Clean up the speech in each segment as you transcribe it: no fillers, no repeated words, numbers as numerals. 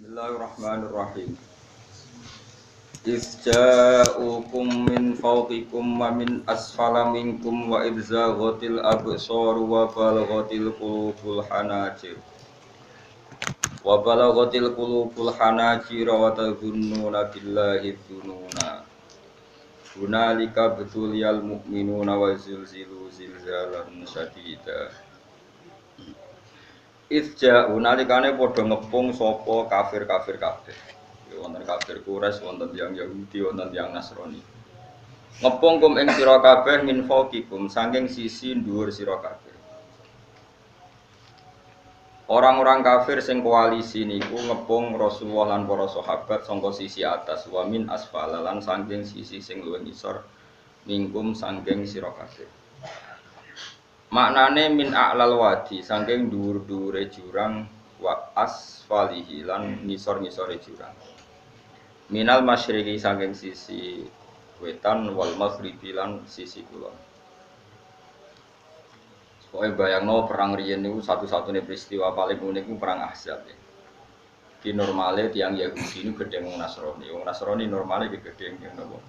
Bismillahirrahmanirrahim. Isja'ukum min fawqikum wa min asfala minkum wa idzaghatil absaru wa balaghatil qulubul hanajir wa tadhunnuna billahi dzununa. Hunalika btuliyal mu'minuna wa zilzilu zilzalan syadida. Isja'u nalikane padha ngepung sapa kafir-kafir kabeh. Wonten kafir Quraisy, wonten tiyang Yahudi, wonten tiyang Nasrani. Ngepung kum ing sira kabeh min fawqikum saking sisi dhuwur sira kabeh. Orang-orang kafir sing koalisi niku ngepung Rasulullah lan para sahabat saka sisi atas wa min asfala lan saking sisi sing luwih ngisor mingkum saking sira kabeh. Maknane min a'lal wadi saking dhuwur-dhuwure jurang wa asfalihi lan ngisor-ngisore jurang. Minal masyriqi saking sisi wetan wal maghribi lan sisi kulon. Pokoke bayangno perang riyen niku satu-satunya peristiwa paling unik niku perang Ahzab ya. Ki normale tiyang Yahudi niku gedhe wong Nasrani. Wong Nasrani normale gedhe napa?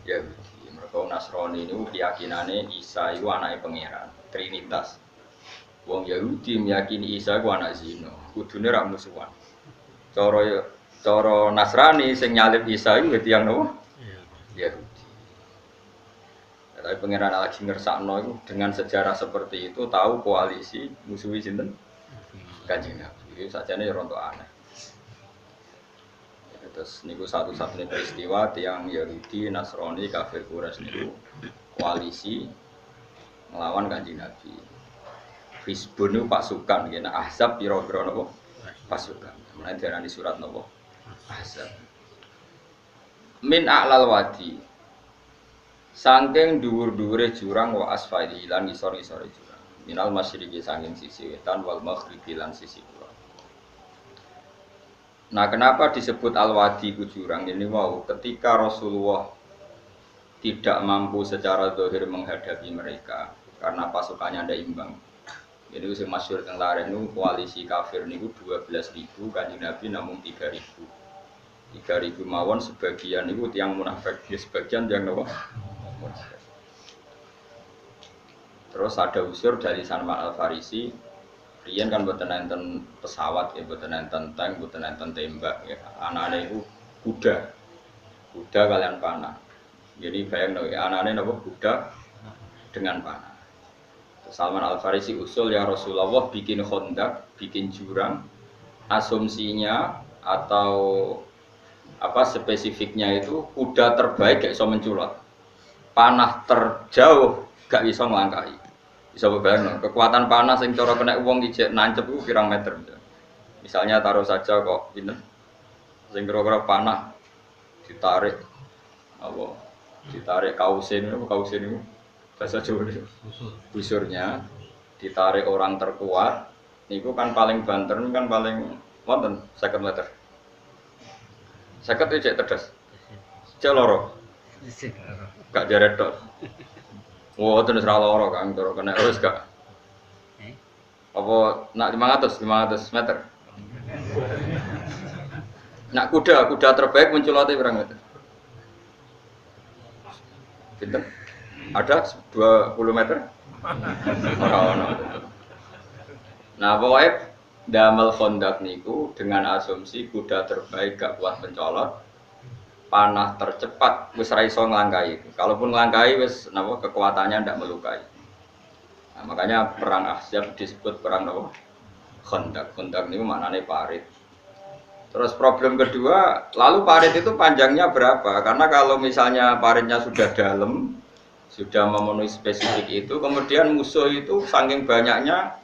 Yahudi. Mergo Nasrani niku keyakinane Isa iku anake pangeran. Trinitas. Wong Yahudi meyakini Isa ku anak zina, kudune ra musuhan. Cara Nasrani sing nyalib Isa iku tiyang napa? Yahudi. Tapi pangeran lagi ngersakno iku dengan sejarah seperti itu tahu koalisi musuhi sinten? Kanjeng Nabi. Iki sakjane ya rontok aneh. Terus niku satu-satunya peristiwa tiyang Yahudi, Nasrani, kafir Quraisy niku koalisi ngelawan Kanjeng Nabi. Hizbun itu pasukan, kena Ahzab pira-pira napa? Pasukan. Mulane diarani surat napa? Ahzab. Min a'lal wadi. Saking dhuwur-dhuwure jurang wa asfali lan ngisor-ngisore jurang. Minal masyriqi saking sisi wetan wal maghribi lan sisi kulon. Nah, kenapa disebut al-wadi ku jurang ini wow, ketika Rasulullah tidak mampu secara zahir menghadapi mereka karena pasukannya ada imbang. Jadi sing masyhur teng lare niku koalisi kafir niku 12.000, Kanjeng Nabi namung 3.000. 3.000 mawon sebagian niku tiyang munafik, sebagian tiyang napa? Munafik. Terus ada unsur dari Salman Al-Farisi. Riyen kan mboten enten pesawat ya, mboten enten tank, mboten enten tembak ya. Anane iku kuda. Kuda kalian panah. Jadi bayangno ya, anane napa kuda dengan panah. Salman Al-Farisi usul ya Rasulullah bikin khandak, bikin jurang. Asumsinya atau apa spesifiknya itu kuda terbaik gak iso menculot. Panah terjauh gak iso nglangkahi. Bisa bayangno, kekuatan panah sing cara kena wong ijek nancep iku pirang meter. Misalnya taruh saja kok pinten. Sing kira-kira panah ditarik apa? Ditarik kausin itu bahasa Jawa itu. Busurnya ditarik orang terkuat, niku kan paling banter kan paling wonten 50 meter. 50 ijek terdas. Cek loro. Gak jaret tok. Wah, terus ra loro kan terus kena wis gak. Apa nak 500 meter. Nak kuda terbaik menculote pirang meter. Pinten? Ada 20 meter? Nah, pokoknya damel kondak niku dengan asumsi kuda terbaik gak kuat mencolot, panah tercepat wis ra iso nglangkahi. Kalaupun nglangkahi wis napa kekuatannya ndak melukai. Nah, makanya perang Ahzab disebut perang napa? Khandaq. Khandaq niku maknane parit. Terus problem kedua, lalu parit itu panjangnya berapa? Karena kalau misalnya paritnya sudah dalam, sudah memenuhi spesifik itu, kemudian musuh itu saking banyaknya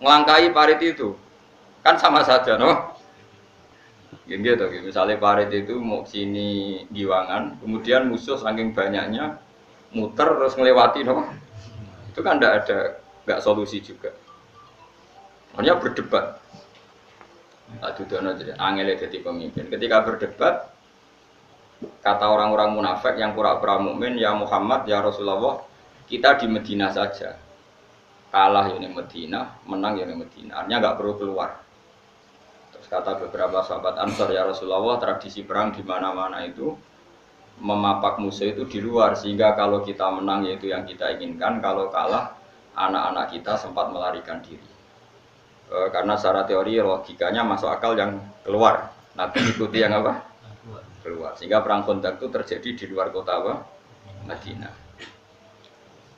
ngelangkai parit itu, kan sama saja, no? Gitu, misalnya parit itu mau sini giwangan, kemudian musuh saking banyaknya muter terus melewati, no? Itu kan nggak solusi juga. Hanya berdebat. Aduh, jadi angel jadi pemimpin. Ketika berdebat, kata orang-orang munafik yang pura-pura mukmin, ya Muhammad, ya Rasulullah, kita di Medina saja. Kalah ini Medina, menang ini Medina. Artinya nggak perlu keluar. Terus Kata beberapa sahabat Ansor, ya Rasulullah, tradisi perang di mana-mana itu memapak musuh itu di luar, sehingga kalau kita menang yaitu yang kita inginkan, kalau kalah anak-anak kita sempat melarikan diri. Karena secara teori logikanya masuk akal yang keluar, Nabi ikuti yang apa? Keluar. Sehingga perang Khandaq itu terjadi di luar kota apa? Madinah.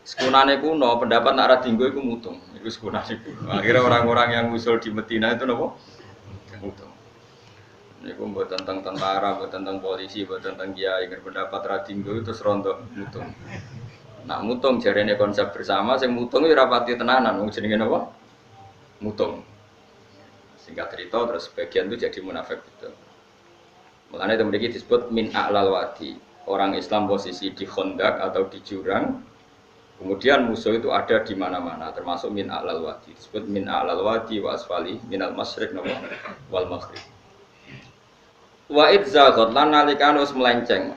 Sekunane kuno pendapat nak radinggo itu mutung, itu sekunane kuno. Akhirnya orang-orang yang usul di Madinah itu nopo? Mutung. Niku mbok tentang tentara, mbok tentang polisi, mbok tentang kiai, pendapat radinggo itu serontok mutung. Nak mutung jarene konsep bersama, sing mutung ya rapati tenanan, wong jenenge napa? Mutung. Singkat cerita terus sebagian itu jadi munafik gitu. Makanya itu memiliki disebut min a'lal wadi. Orang Islam posisi di Khandaq atau di jurang. Kemudian musuh itu ada di mana-mana, termasuk min a'lal wadi. Disebut min a'lal wadi wa asfali minal masyriq wal maghrib. Wa idzaghot lan nalikan wis melenceng.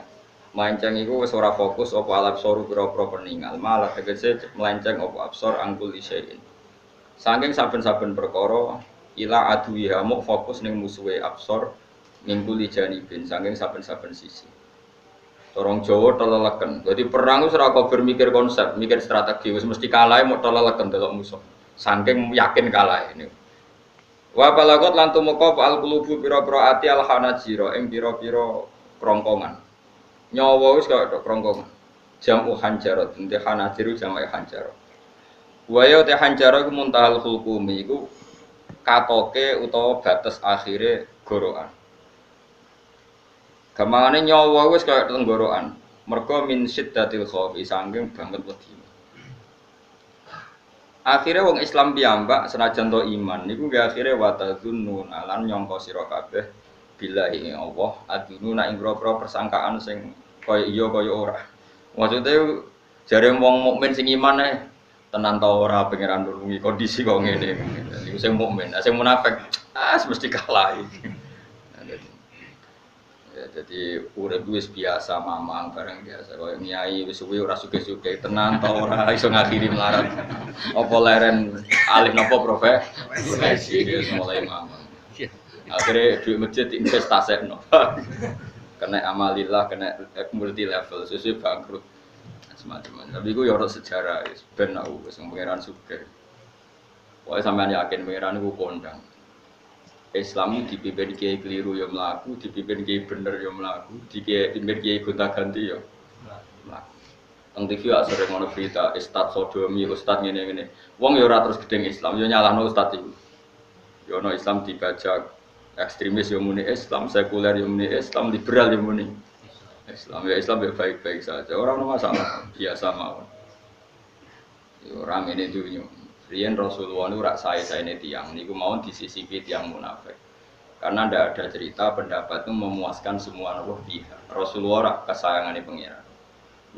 Melenceng iku wis ora fokus apa alab soru pira-pira peninggal, malah tegese melenceng apa absor angkul isya'in. Saking saben-saben perkara ila aduwiha muk fokus ning musuhe absor minggu lijanibin saking saben-saben sisi. Orang Jawa teleleken. Jadi perang itu ora kok bermikir konsep, mikir strategi, wis mesti kalah mau teleleken delok musuh. Saking yakin kalah ini. Wa balagot lan tumeka al qulubu pira-pira ati al hanajira ing pira-pira krongkongan. Nyawa wis kaya krongkongan. Jamu hanjarat, ente hanajiru jamak hanjarat. Wa ya te hanjarat iku muntahal hulqumi iku katoke utawa batas akhire gorokan. Gamangane nyawa wis kaya tenggorokan. Mergo min syiddatil khaufi saking banget wedi. Akhire wong Islam piyambak senajan to iman niku nggih akhire watadzunnu lan nyangka sira kabeh billahi Allah adunu ing boro-boro persangkaan sing kaya iya kaya ora. Maksude jare wong mukmin sing iman tenan ta ora pangeran nulungi kondisi kok ngene. Niku sing mukmin, sing munafik mesti kalah iki. Jadi urip wis biasa mamang bareng biasa koyo nyai wis suwi ora sugih-sugih tenan ta ora iso ngakhiri melarat. Apa leren alih napa profesi wis mulai mamang. Akhire duit masjid investasekno. Kena amalillah kena multi level sesuai bangkrut. Semacam. Tapi iku ya ora sejarah wis ben aku wis pangeran sugih. Wae sampean yakin pangeran iku kondang. Islam dipimpin kiai keliru ya mlaku, dipimpin kiai bener ya mlaku, dipimpin kiai gonta-ganti ya mlaku. Teng TV sering ngono berita ustaz sodomi, ustaz ngene-ngene. Wong ya ora terus gedeng Islam, ya nyalahno ustaz iku. Ya ono Islam dibajak, ekstremis ya muni Islam, sekuler ya muni Islam, liberal ya muni Islam. Ya Islam ya baik-baik saja, ora ono masalah, biasa mawon. Ya ora ngene dunya. Riyen Rasulullah itu rak saya-sayane tiyang niku mawon disisipi tiyang munafik. Karena ndak ada cerita pendapat itu memuaskan semua pihak. Rasulullah rak kesayangane pangeran.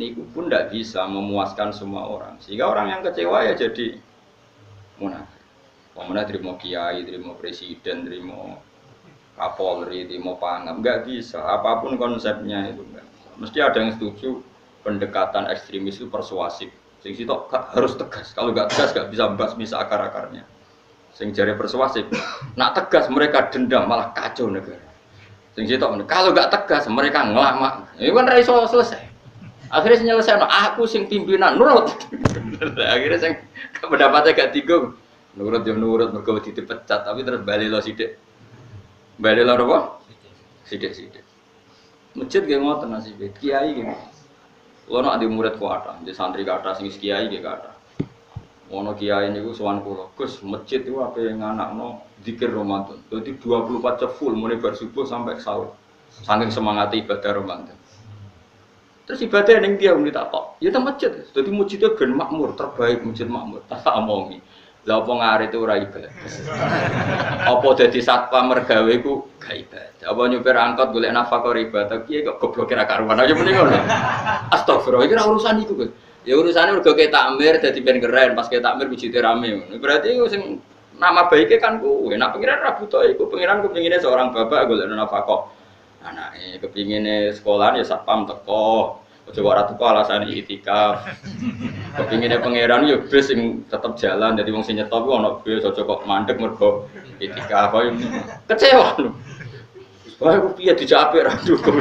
Niku pun ndak bisa memuaskan semua orang. Sehingga orang yang kecewa ya jadi munafik. Pemenang terima kiai, terima presiden, terima kapolri, terima pangam, enggak bisa. Apapun konsepnya itu enggak. Mesti ada yang setuju pendekatan ekstremis itu persuasif. Sing sitok harus tegas. Kalau enggak tegas enggak bisa basmi akar-akarnya. Sing jare persuasif, nak tegas mereka dendam malah kacau negara. Sing sitok kalau enggak tegas mereka ngelamak. Itu kan ra iso selesai. Akhirnya nyelesaikan aku sing pimpinan nurut. Akhirnya sing pendapatnya gak tinggung. Nurut ya nurut mergo dipecat tapi terus bali lo sithik. Bali lo apa? Sithik-sithik. Masjid ge ngoten nasibe. Kiai ge. Kulo nak di murid kuwata, di santri kata sing kiai ge kata. Ono kiai niku sowan kula, Gus, masjid iku ape nganakno zikir Ramadan. Dadi 24 jam full mulai bar subuh sampai sahur. Saking semangat ibadah Ramadan. Terus ibadah ning dia muni tak kok. Ya teng masjid. Dadi masjidnya ben makmur, terbaik masjid makmur. Tak omongi. Lah apa ngarit itu ora ibadah. Apa dadi satpam mergawe iku gak ibadah. Apa nyupir angkot golek nafkah ibadah kiye kok goblok kira karuan aja muni ngono. Astagfirullah iki ora urusan iku, Gus. Ya urusane mergo ke takmir dadi ben keren, pas ke takmir bijite rame ngono. Berarti sing nama baike kan kuwe. Nek pengiran ra butuh iku, pengiran kepingine seorang bapak golek nafkah. Anake kepingine sekolah ya satpam teko. Coba ratu kok alasan itikaf. Kepinginnya pangeran yo bis sing tetep jalan jadi wong sing nyetop ku ono bis aja kok mandek mergo itikaf. Kecewa lho. Wah, aku piye dijapik ra cukup.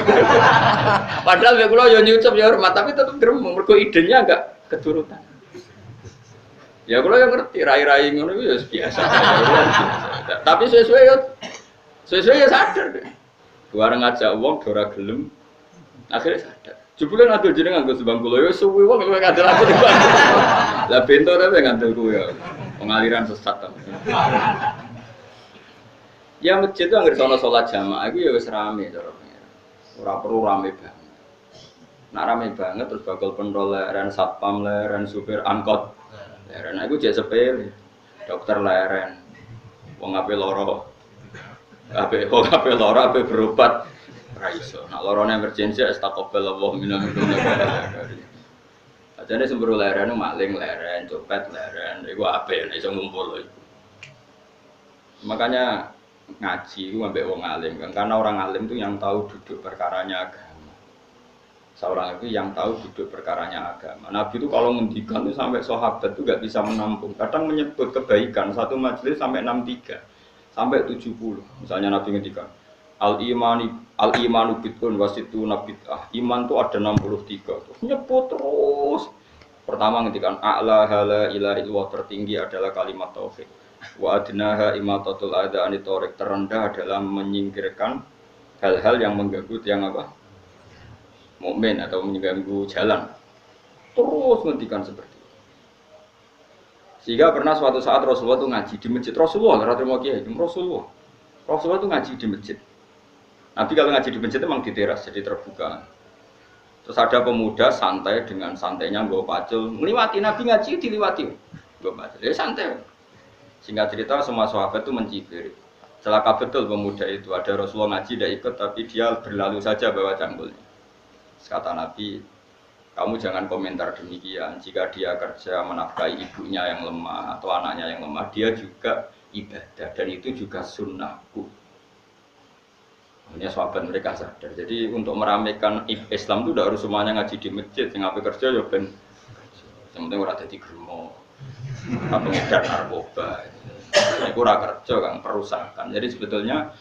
Padahal ya kula yo nyucup ya hormat tapi tetep gremeng mergo idenya enggak keturutan. Ya kula yo ngerti rai-rai ngono ya biasa. Tapi sesuai ya sadar deh. Bareng ngajak wong ora gelem akhirnya sadar. Jebule ngadul jeneng nganggo sebang kula yo suwi wong kowe ngandel aku. Lah bento tapi ngandel kowe ya. Pengaliran sesat ta. Ya masjid itu anggere sono salat jamaah iku ya wis rame cara pengen. Ora perlu rame banget. Nak rame banget terus bakal pentol leren satpam leren supir angkot. Leren aku jek sepele. Dokter leren. Wong ape lara. Ape berobat. Ora iso. Nak larane emergensi astagfirullah Allah minal dzunub. Ajane semburu leren maling leren, copet leren. Iku ape nek iso ngumpul iku. Makanya ngaji itu ambek wong alim kan, karena orang alim itu yang tahu duduk perkaranya agama. Seorang itu yang tahu duduk perkaranya agama. Nabi itu kalau ngendikan itu sampai sahabat itu gak bisa menampung. Kadang menyebut kebaikan satu majelis sampai 63 sampai 70. Misalnya Nabi ngendikan al imanu bid'un wasitu nabid'ah. Iman itu ada 63. Terus nyebut terus. Pertama ngendikan a'la hala ilaha illallah, tertinggi adalah kalimat tauhid. Wa adnaha imatatul adha anitorik, terendah adalah menyingkirkan hal-hal yang mengganggu yang apa? Mukmin atau mengganggu jalan. Terus ngendikan seperti itu. Sehingga pernah suatu saat Rasulullah itu ngaji di masjid. Rasulullah itu ngaji di masjid. Nabi kalau ngaji di masjid memang di teras, jadi terbuka. Terus ada pemuda santai dengan santainya nggo pacul, ngliwati Nabi ngaji diliwati. Nggo pacul. Ya santai. Singkat cerita semua sahabat itu mencibir. Celaka betul pemuda itu. Ada Rasulullah ngaji tidak ikut tapi dia berlalu saja bawa cangkulnya. Kata Nabi, kamu jangan komentar demikian. Jika dia kerja menafkahi ibunya yang lemah atau anaknya yang lemah, dia juga ibadah dan itu juga sunnahku. Ini sahabat mereka sadar. Jadi untuk meramaikan Islam itu tidak harus semuanya ngaji di masjid. Yang apa kerja ya ben. Yang penting orang jadi germo. Atau ngedar narkoba. Ini kurang kerja kan, perusakan. Jadi sebetulnya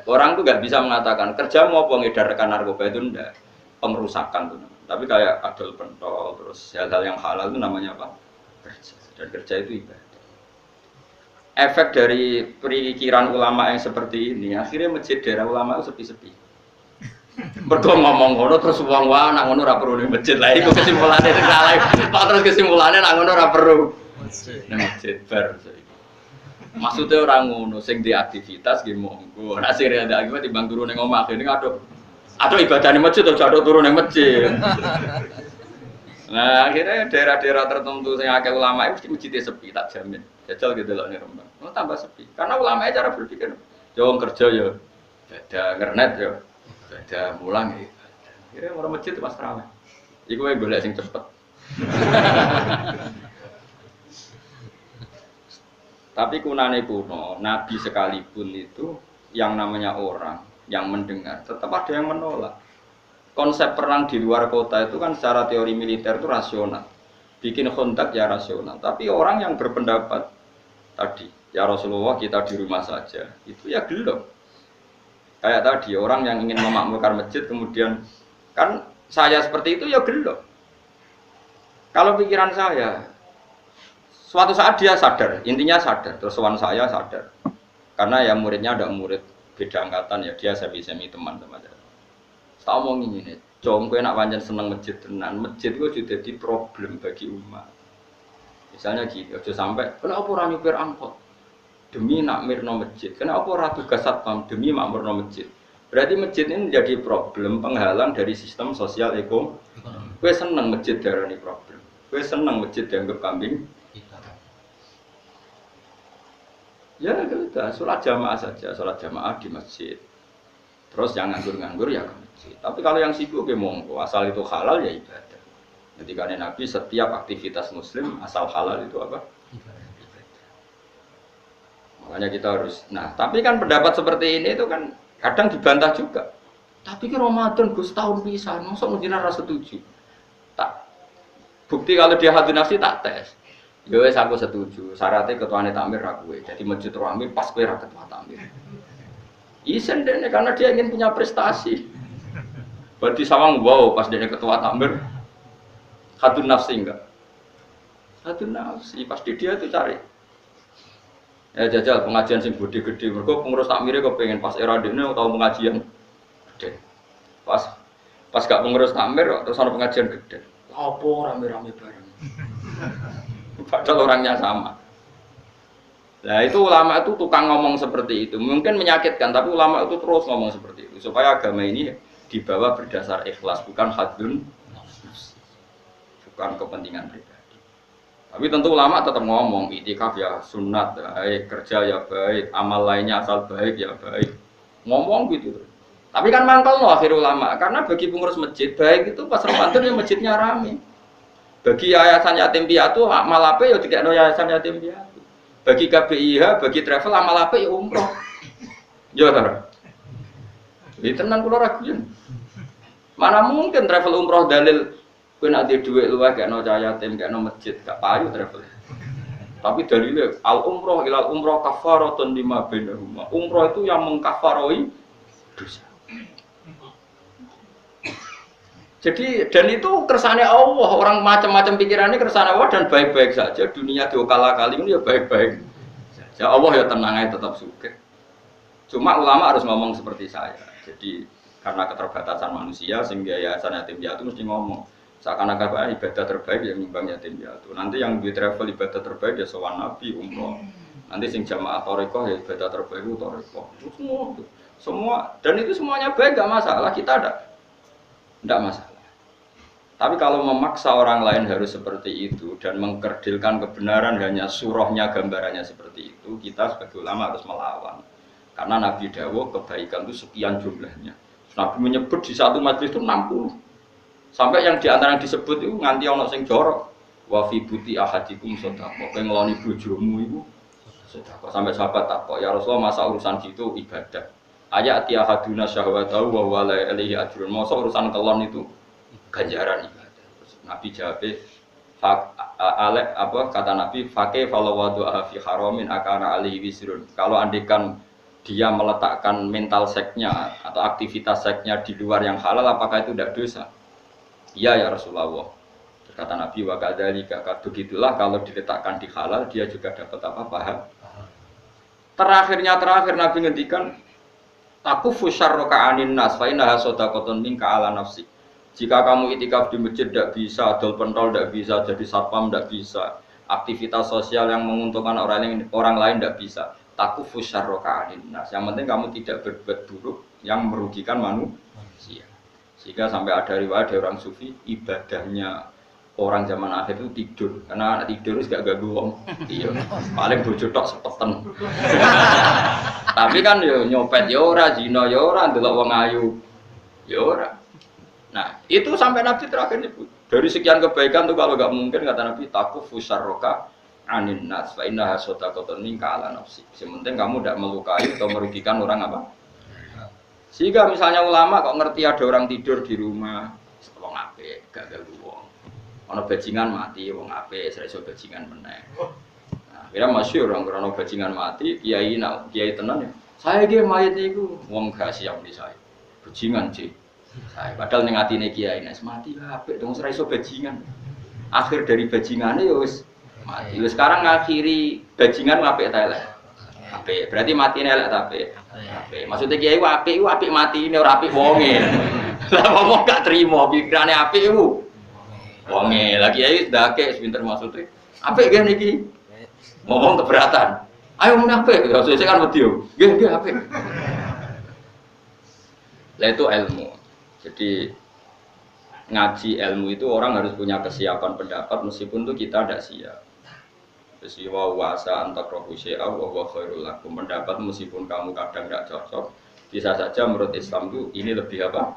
orang tuh nggak bisa mengatakan kerja mau apa ngedarkan narkoba itu enggak, pengerusakan tuh. Tapi kayak adol pentol terus hal-hal yang halal itu namanya apa? Kerja. Dan kerja itu ibadah. Efek dari pikiran ulama yang seperti ini, akhirnya masjid daerah ulama itu sepi-sepi. Mergo ngomong ngono terus wong wae nak ngono ora perlu ning masjid. Lah iku kesimpulane sing salah. Pak terus kesimpulannya nak ngono ora perlu ning masjid bar. Maksudnya orang ngono sing di aktivitas nggih monggo. Nek sing ada akibat timbang turu ning omah ini aduh ibadah ning masjid terus aduh turu ning masjid. Nah, akhirnya daerah-daerah tertentu yang akeh ulama itu masjidnya sepi, tak jamin. Jajal gitu loh nih Rembang. Oh, tambah sepi. Karena ulama cara berpikir, jauh kerja ya, ada ngernet ya, ada mulang ya. Akhirnya orang masjid itu pas terawih. Iku yang boleh sing cepet. Tapi kunane kuno, Nabi sekalipun itu yang namanya orang yang mendengar, tetap ada yang menolak. Konsep perang di luar kota itu kan secara teori militer itu rasional. Bikin kontak ya rasional. Tapi orang yang berpendapat tadi, ya Rasulullah kita di rumah saja, itu ya gelo. Kayak tadi, orang yang ingin memakmurkan masjid kemudian, kan saya seperti itu ya gelo. Kalau pikiran saya, suatu saat dia sadar, intinya sadar, terus sowan saya sadar. Karena ya muridnya ada murid beda angkatan ya, dia semi-semi teman-teman. Tak omong ini, cong kowe nak pancen seneng masjid tenan, masjid itu sudah jadi problem bagi umat. Misalnya gini, aja sampai kenapa ora nyupir angkot demi nak mirno masjid, kenapa ora tugas satpam demi makmurno masjid. Berarti masjid ini menjadi problem penghalang dari sistem sosial ekonomi. Kowe seneng masjid darani problem, kowe seneng masjid dianggap kambing. Ya kita sholat jamaah saja, sholat jamaah di masjid. Terus yang nganggur-nganggur ya ke masjid. Tapi kalau yang sibuk ya monggo, asal itu halal ya ibadah. Ketika Nabi setiap aktivitas muslim asal halal itu apa? Ibadah. Makanya kita harus. Nah, tapi kan pendapat seperti ini itu kan kadang dibantah juga. Tapi ki Ramadan Gus tahun pisan, mosok mungkin ora setuju. Bukti kalau dia hati nafsi tak tes. Ya wes aku setuju. Syaratnya ketuane takmir ra kowe. Jadi masjid rame pas kowe ra ketua takmir. Isen deh karena dia ingin punya prestasi. Berarti sawang wow pas dia ketua takmir hati nafsi enggak? Hati nafsi pasti dia itu cari. Ya jajal pengajian sing gede-gede. Mergo pengurus takmire kok pengen pas era dene tau pengajian gede. Pas gak pengurus takmir terus ana pengajian gede. Apa rame-rame bareng. Padahal orangnya sama. Nah itu ulama itu tukang ngomong seperti itu. Mungkin menyakitkan, tapi ulama itu terus ngomong seperti itu. Supaya agama ini dibawa berdasar ikhlas, bukan hadun, bukan kepentingan pribadi. Tapi tentu ulama tetap ngomong, itikaf ya sunat, baik, kerja ya baik, amal lainnya asal baik ya baik. Ngomong gitu. Tapi kan mangkal loh akhir ulama, karena bagi pengurus masjid, baik itu pas Ramadan ya masjidnya rame. Bagi yayasan yatim piatu amal apa ya dikekno yayasan yatim piatu. Bagi KBIH, bagi travel amal apa ya umroh. Ya ta. Iki tenan kula raguyan. Mana mungkin travel umroh dalil kowe nek duwe dhuwit luwih kekno yatim, kekno masjid, gak payu travel. Tapi dalilnya al umroh ilal umroh kafaratun lima bainahuma. Umroh itu yang mengkafaroi dosa. Jadi dan itu kersane Allah, orang macam-macam pikirannya kersane Allah dan baik-baik saja. Dunia diokal-akali ini ya baik-baik saja. Allah ya tenang aja tetap suka. Cuma ulama harus ngomong seperti saya. Jadi karena keterbatasan manusia sehingga yayasan yatim piatu mesti ngomong seakan-akan ibadah terbaik yang nyumbang yatim piatu. Nanti yang di travel ibadah terbaik ya sowan nabi umroh. Nanti sing jamaah thariqah ya ibadah terbaik itu thariqah. Semua dan itu semuanya baik enggak masalah, kita ada. Tidak masalah. Tapi kalau memaksa orang lain harus seperti itu dan mengkerdilkan kebenaran hanya surahnya, gambarannya seperti itu, kita sebagai ulama harus melawan. Karena Nabi Dawuh kebaikan itu sekian jumlahnya. Nabi menyebut di satu majlis itu 60. Sampai yang di antara yang disebut itu nganti ana sing jorok. Wa fi buti ahadikum sedekah. Kowe ngeloni bojomu iku sedekah. Sampai sahabat takok, "Ya Rasulullah, masa urusan gitu ibadah?" Ayat ahaduna syahwatahu wa wala ilaihi ajrun. Masa urusan kelon itu ganjaran ibadah. Nabi jawab, kata Nabi, "Faqih falawadu fi haramin akana alaihi wisrun." Kalau andikan dia meletakkan mental seksnya atau aktivitas seksnya di luar yang halal, apakah itu tidak dosa? Iya ya Rasulullah. Kata Nabi, wa kadzalika begitulah kalau diletakkan di halal dia juga dapat apa pahala. Terakhir Nabi ngendikan aku fusyarroka anin nas fa innaha shadaqatun minka ala nafsi. Jika kamu itikaf di masjid tidak bisa, dol pentol tidak bisa, jadi satpam tidak bisa, aktivitas sosial yang menguntungkan orang lain tidak bisa. Taku fusyarroka anin nas. Yang penting kamu tidak berbuat buruk yang merugikan manusia. Sehingga sampai ada riwayat dari orang sufi ibadahnya orang zaman akhir itu tidur, karena anak tidur itu gak ganggu wong. Iya, paling bojo tok sepeten. Tapi kan yo nyopet yo ora, zina yo ora, ndelok wong ayu yo ora. Nah, itu sampai Nabi terakhir nyebut. Dari sekian kebaikan tuh kalau gak mungkin kata Nabi taku fusarroka anin nas fa innaha shadaqatun minka ala nafsi. Sementing kamu tidak melukai atau merugikan orang apa? Sehingga misalnya ulama kok ngerti ada orang tidur di rumah, wong apik, gak ganggu wong. Ana bajingan mati, wong apik, iso bajingan meneh. Nah, kira masyhur orang ana bajingan mati, kiai tenan ya. Saya iki mayit niku wong gak siap di saya. Bajingan sih. Saya padahal ning atine kiai nek mati apik dong ora iso bajingan. Akhir dari bajingane ya wis mati. Wis sekarang ngakhiri bajingan apik ta elek. Apik. Berarti matine elek ta apik. Apik. Maksudnya kiai ku apik mati ini ora apik wonge. Lah wong gak trimo pikirane apik iku. Wonge lagi kiai ndake pinter maksudnya. Apik nggih niki. Ngomong keberatan. Ayo mun apik, ya sesuk kan wedi yo. Nggih apik. Lah itu ilmu. Jadi ngaji ilmu itu orang harus punya kesiapan pendapat meskipun itu kita tidak siap. Wa wasa antakrohu syai'a wa huwa khairul lakum. Pendapat meskipun kamu kadang tidak cocok, bisa saja menurut Islam itu ini lebih apa?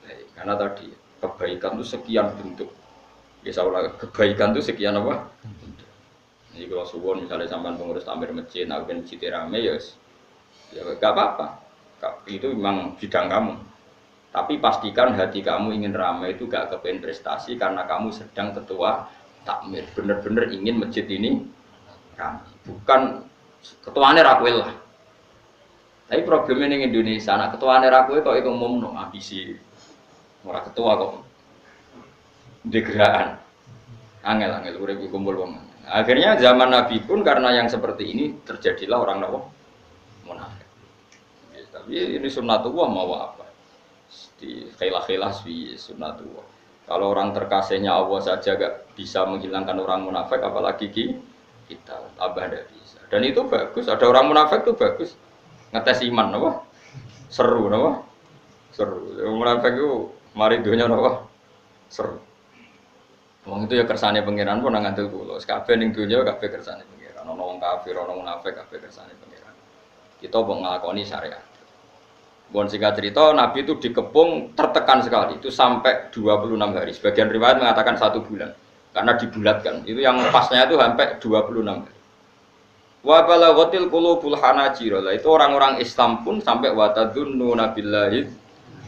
Baik. Karena tadi kebaikan itu sekian bentuk. Bisa ulang kebaikan itu sekian apa? Bentuk. Jadi kalau suwon misalnya sampai pengurus takmir masjid, nak masjid rame ya gak apa-apa. Itu memang bidang kamu. Tapi pastikan hati kamu ingin ramai itu gak kepengen prestasi karena kamu sedang ketua takmir. Bener-bener ingin masjid ini ramai. Bukan ketuanya rakwil lah. Tapi problemnya di Indonesia, anak ketuanya rakwil kok itu ngomong ambisi. Orang ketua kok degeraan. Angel-angel urip kumpul wong. Akhirnya zaman Nabi pun karena yang seperti ini terjadilah orang munafik. Ya, tapi ini sunnatullah mau apa? Di khailah-khailah sunnatullah. Kalau orang terkasihnya Allah saja gak bisa menghilangkan orang munafik, apalagi kita tambah tidak bisa. Dan itu bagus. Ada orang munafik itu bagus. Ngetes iman, apa? Seru, apa? Seru. Munafik itu mari dunia, apa? Seru. Wong itu ya kersane pangeran pun nang ngandel kula. Kabeh ning donya kabeh kersane pangeran. Ana wong kafir, ana munafik kabeh kersane pangeran. Kita mbok nglakoni syariat. Bon singkat cerita, Nabi itu dikepung tertekan sekali. Itu sampai 26 hari. Sebagian riwayat mengatakan 1 bulan. Karena dibulatkan. Itu yang pasnya itu sampai 26 hari. Wa balaghatil qulubul hanajir. Itu orang-orang Islam pun sampai wa tadzunnuna billahi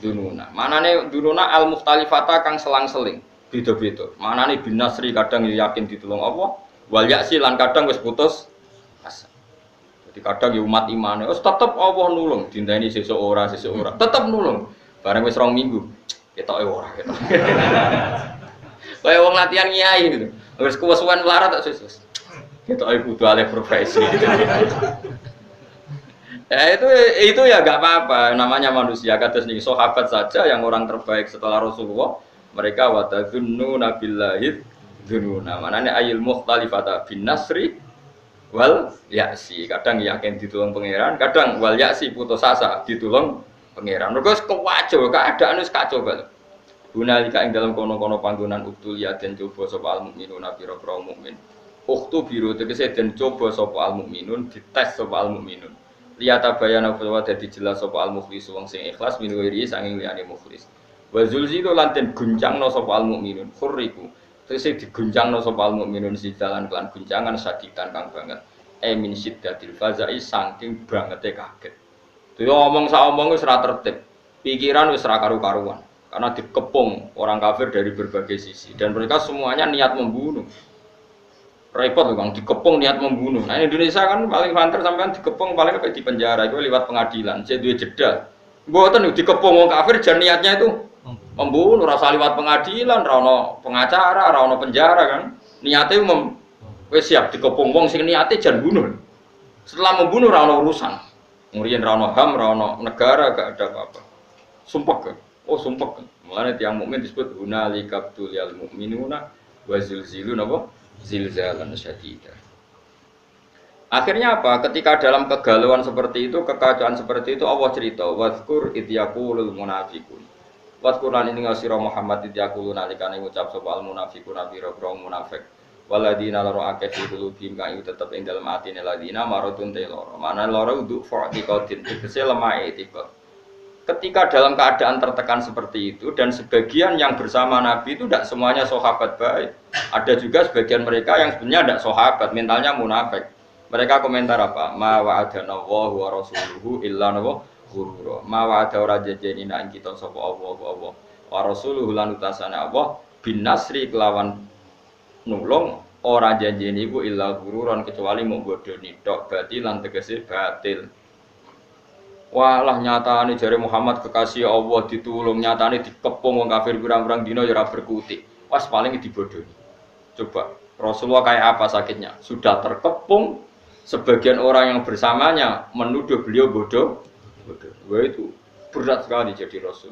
dzununa. Manane dzununa al-mukhtalifata kang selang-seling. Beda-beda. Manane bin Nasri kadang yakin ditulung Allah, wal ya'si lan kadang wis putus asa. Jadi kadang ya umat imane, wis tetep Allah nulung, dinteni sesuk ora. Tetep nulung. Bareng wis 2 minggu, ketoke ora ketok. Kaya wong latihan kiai gitu. Wis kuwes-kuwen melarat tak sus. Ketoke kudu alih profesi. Ya itu ya enggak apa-apa, namanya manusia. Kados niki sahabat saja yang orang terbaik setelah Rasulullah. Mereka watadzunnu nabillahi dzununa. Manane ayil mukhtalifata bin nasri wal ya'si. Kadang yakin ditulung pangeran, kadang wal ya'si putus asa ditulung pangeran. Mergo kewacau keadaan wis kacau banget. Gunalika ing dalam kono-kono panggonan uktul ya den coba sapa al mukminuna pira-pira mukmin. Uktu biru tegese den coba sapa al mukminun, dites sapa al mukminun. Liyata bayana wa dadi jelas sapa al mukhlis wong sing ikhlas min wiri sanging liyane mukhlis. Wa zulzilu lan den guncangno sapa al mukminun khuriku tegese diguncangno sapa al mukminun sidalan kelan guncangan saditan kang banget min siddatil fazai saking bangete kaget dhewe omong sak omong wis ora tertib pikiran wis ora karu-karuan karena dikepung orang kafir dari berbagai sisi dan mereka semuanya niat membunuh repot loh Kang dikepung niat membunuh. Nah Indonesia kan paling banter sampean dikepung paling apa di penjara itu lewat pengadilan saya duwe jeda mboten dikepung wong kafir jan niatnya itu membunuh, rasa liwat pengadilan, rano pengacara, rano penjara kan. Niatnya wis siap dikepung wong sing niate jan bunuh. Setelah membunuh rano urusan. Ngurian rano HAM, rano negara gak ada apa-apa. Sumpah kan? Oh sumpah kan. Mulane tiyang mukmin disebut hunalika tuliyal mukminuna wa zilzilun apa? Zilzalan syadida. Akhirnya apa? Ketika dalam kegalauan seperti itu, kekacauan seperti itu Allah cerita, wadzkur id yaqulul munafiqun. Waskuran ini ngasira Muhammad idyaqulu nalikane ngucap sapa al munafiqun biro munafik waladina laro akeh qulubihim kang tetep ing dalem atine ladina maradun te loro mana loro uduk fa'tiqadin tegese lemah etikot ketika dalam keadaan tertekan seperti itu dan sebagian yang bersama Nabi itu tidak semuanya sahabat baik ada juga sebagian mereka yang sebenarnya tidak sahabat mentalnya munafik mereka komentar apa ma wa'adana wa rasuluhu illa gururo mawa ada ora jejeni nak kita sapa Allah wa rasuluhu lan utasane Allah bin nasri kelawan nulung ora janjeni iku illa gururon kecuali mau bodoni tok batilan tegese batil. Walah nyatane jare Muhammad kekasih Allah ditulung nyatane dikepung wong kafir pirang-pirang dina ya ora berkutik. Pas paling dibodoni. Coba Rasulullah kayak apa sakitnya? Sudah terkepung sebagian orang yang bersamanya menuduh beliau bodoh. Wah itu berat sekali jadi Rasul.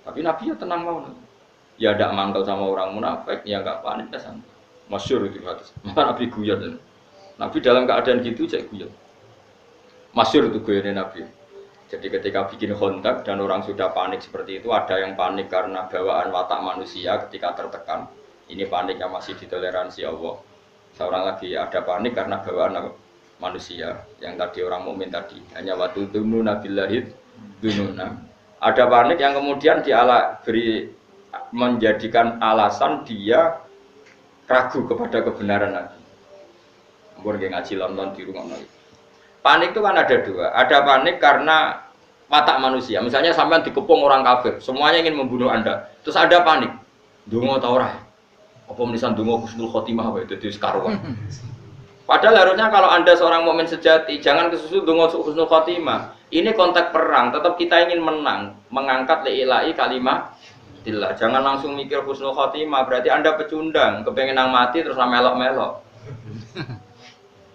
Tapi Nabi ya tenang mau. Ya tidak mangkal sama orang munafik, ya nggak panik ya santai. Masyhur itu hadis. Nabi guyon. Nabi dalam keadaan gitu cek guyon. Masyhur itu guyonnya Nabi. Jadi ketika bikin kontak dan orang sudah panik seperti itu, ada yang panik karena bawaan watak manusia ketika tertekan. Ini panik yang masih ditoleransi Allah. Seorang lagi ada panik karena bawaan manusia yang tadi orang mukmin tadi hanya waktu dunu nabillahi dununa ada panik yang kemudian beri menjadikan alasan dia ragu kepada kebenaran Nabi. Mungkin ngaji London di rumah Nabi. Panik itu kan ada dua. Ada panik karena watak manusia. Misalnya sampean dikepung orang kafir, semuanya ingin membunuh Anda. Terus Anda panik. Donga ta ora? Apa menisan donga husnul khotimah wae dadi sekaruan. Padahal harusnya kalau Anda seorang mukmin sejati, jangan kesusu donga husnul khotimah. Ini konteks perang, tetap kita ingin menang, mengangkat li'ilai kalimah tillah. Jangan langsung mikir husnul khotimah, berarti Anda pecundang, kepengen nang mati terus nang melok-melok.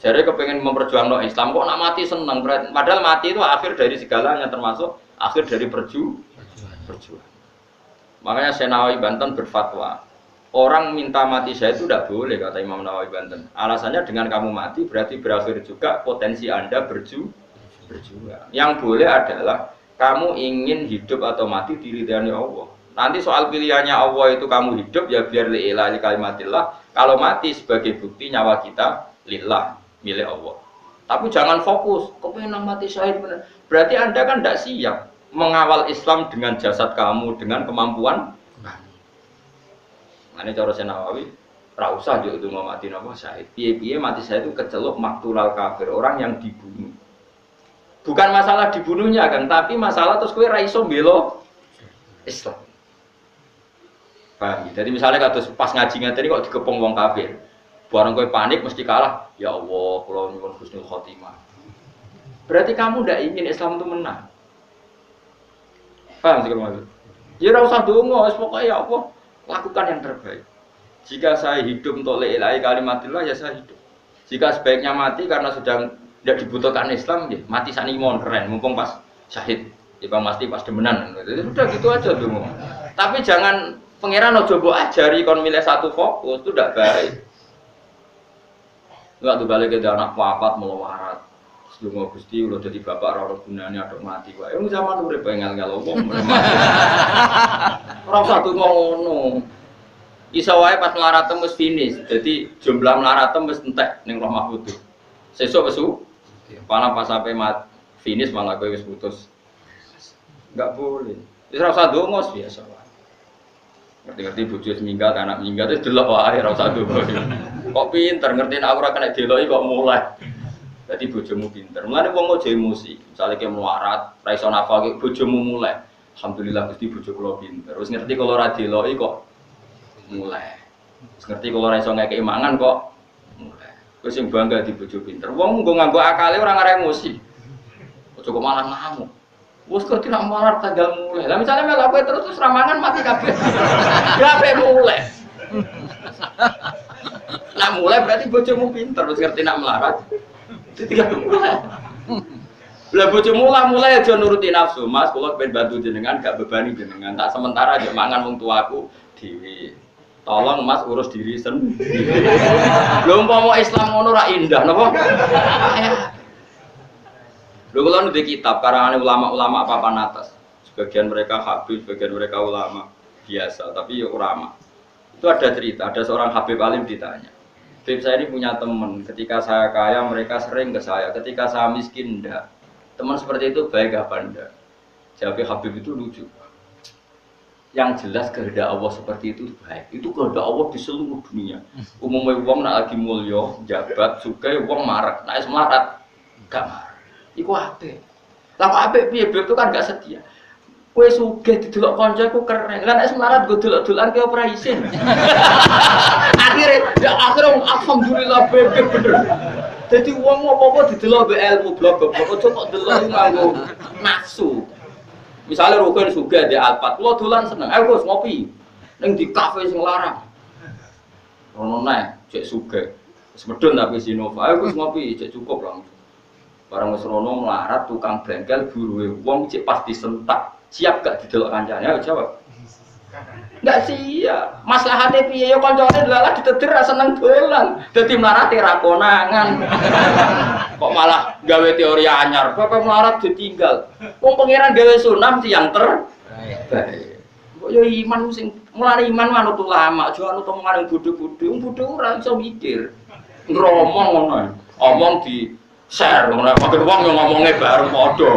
Jadi kepengen memperjuangkan Islam kok nak mati senang, padahal mati itu akhir dari segalanya, termasuk akhir dari perjuangan. Makanya Syekh Nawawi Banten berfatwa, orang minta mati saya itu tidak boleh, kata Imam Nawawi Banten. Alasannya dengan kamu mati berarti berakhir juga potensi Anda berjuang. Yang boleh adalah kamu ingin hidup atau mati diridhani Allah. Nanti soal pilihannya Allah itu kamu hidup ya biar li'illah li kalimatillah. Kalau mati sebagai bukti nyawa kita lillah, milik Allah. Tapi jangan fokus, kepengen mati syahid benar. Berarti Anda kan tidak siap mengawal Islam dengan jasad kamu, dengan kemampuan. Nah, ini cara Syekh Nawawi, ra usah yo itu mati napa syahid. Piye-piye mati syahid itu keceluk maktulal kafir, orang yang dibunuh. Bukan masalah dibunuhnya kan, tapi masalah terus kowe ra iso mbela Islam. Paham? Jadi misalnya kados pas ngaji ngene kok dikepung wong kafir. Barang kowe panik mesti kalah. Ya Allah, kula nyuwun husnul khotimah. Berarti kamu ndak ingin Islam itu menang. Paham sih maksud? Ya ora usah donga, wis pokoke ya Allah, lakukan yang terbaik. Jika saya hidup untuk la ilaha kalimatillah ya saya hidup. Jika sebaiknya mati karena sudah tidak dibutuhkan Islam, ya mati saniki mon keren, mumpung pas syahid. Ya Bang pasti pas demenan. Udah gitu aja donga. Tapi jangan pangeran ojo mbok ajari kon milih satu fokus, itu tidak baik. Enggak tuh balik ke anak papat melawarat. Sedungo Gusti udah jadi bapak ora gunane aduk mati wae. Wong zaman urip ngel-ngel wong. Ora usah donga ngono. Iso wae pas melarat wis finish. Jadi jumlah melarat wis entek ning Roh Mahfud. Sesuk wis malah pas sampai finish malah kowe wis putus. Enggak boleh. Wis ora usah donga biasa wae. Ngerti-ngerti bojo minggat, anak minggat wis delok wae ora usah donga. Kok pinter ngertiin aku ora kena deloki kok mulai. Jadi bojomu pinter. Mulane wong aja emosi. Misale ki melarat, ra iso nafal ki bojomu mulai. Alhamdulillah Gusti bojo kula pinter. Wis ngerti kalau ora deloki kok mulai. Wis ngerti kalau ora iso ngekeki mangan kok mulai. Wis sing bangga di bojo pinter. Wong nggo nganggo akale ora ngare emosi. Ojo kok malah ngamuk. Wes kok tidak melarat tanggal mulai. Lah misale melu kowe terus ramangan mati kabeh. Ya ape mulai. Nak mulai berarti bojomu pinter, wis ngerti nak melarat. Ditinggal mulai. Lah bojomu mulai aja nuruti nafsu, Mas, kula pengen bantu jenengan gak bebani jenengan. Tak sementara aja mangan wong tuaku dhewe. Tolong Mas urus diri sendiri. Lho umpama Islam ngono ra indah napa? Lho kula nulis kitab karangan ulama-ulama papan atas. Sebagian mereka habib, sebagian mereka ulama biasa, tapi ya ulama. Itu ada cerita, ada seorang habib alim ditanya. Habib saya ini punya teman, ketika saya kaya mereka sering ke saya, ketika saya miskin enggak. Teman seperti itu baik apa enggak? Jawab Habib itu lucu. Yang jelas kehendak Allah seperti itu baik. Itu kehendak Allah di seluruh dunia. Umumnya wong nak lagi mulya, jabat, sugih wong marek, nek melarat gak marek. Iku apik. Lah kok apik piye? Habib itu kan gak setia. Kowe sugih didelok kancaku keren. Lah nek melarat go delok-delokan ki ora isin. Akhirnya alhamdulillah bebe bener. Jadi wong apa-apa didelok mbek ilmu blok goblok aja kok delok nganggo nafsu. Misale rukun sugih di Alpat, kula dolan seneng. Ayo Gus ngopi. Ning di kafe sing larang. Rono neh cek sugih. Wis medun tapi Sinova. Ayo Gus ngopi, cek cukup langsung. Barang wis rono melarat tukang bengkel buruhe wong cek pas disentak. Siap gak didelok kancane? Ayo jawab. Enggak siap. Maslahate piye ya kancane delalah diteder ra seneng dolan. Dadi mlarate ra konangan. Kok malah gawe teori anyar. Bapak melarat ditinggal. Wong pangeran gawe sunam tiyang terbaik. Kok yo iman sing mulane iman manut ulama, aja anut omongan bodho-bodho. Wong bodho ora iso mikir. Ngromong ngono. Omong di share ngono. Pakir wong yo ngomongnya bareng padha.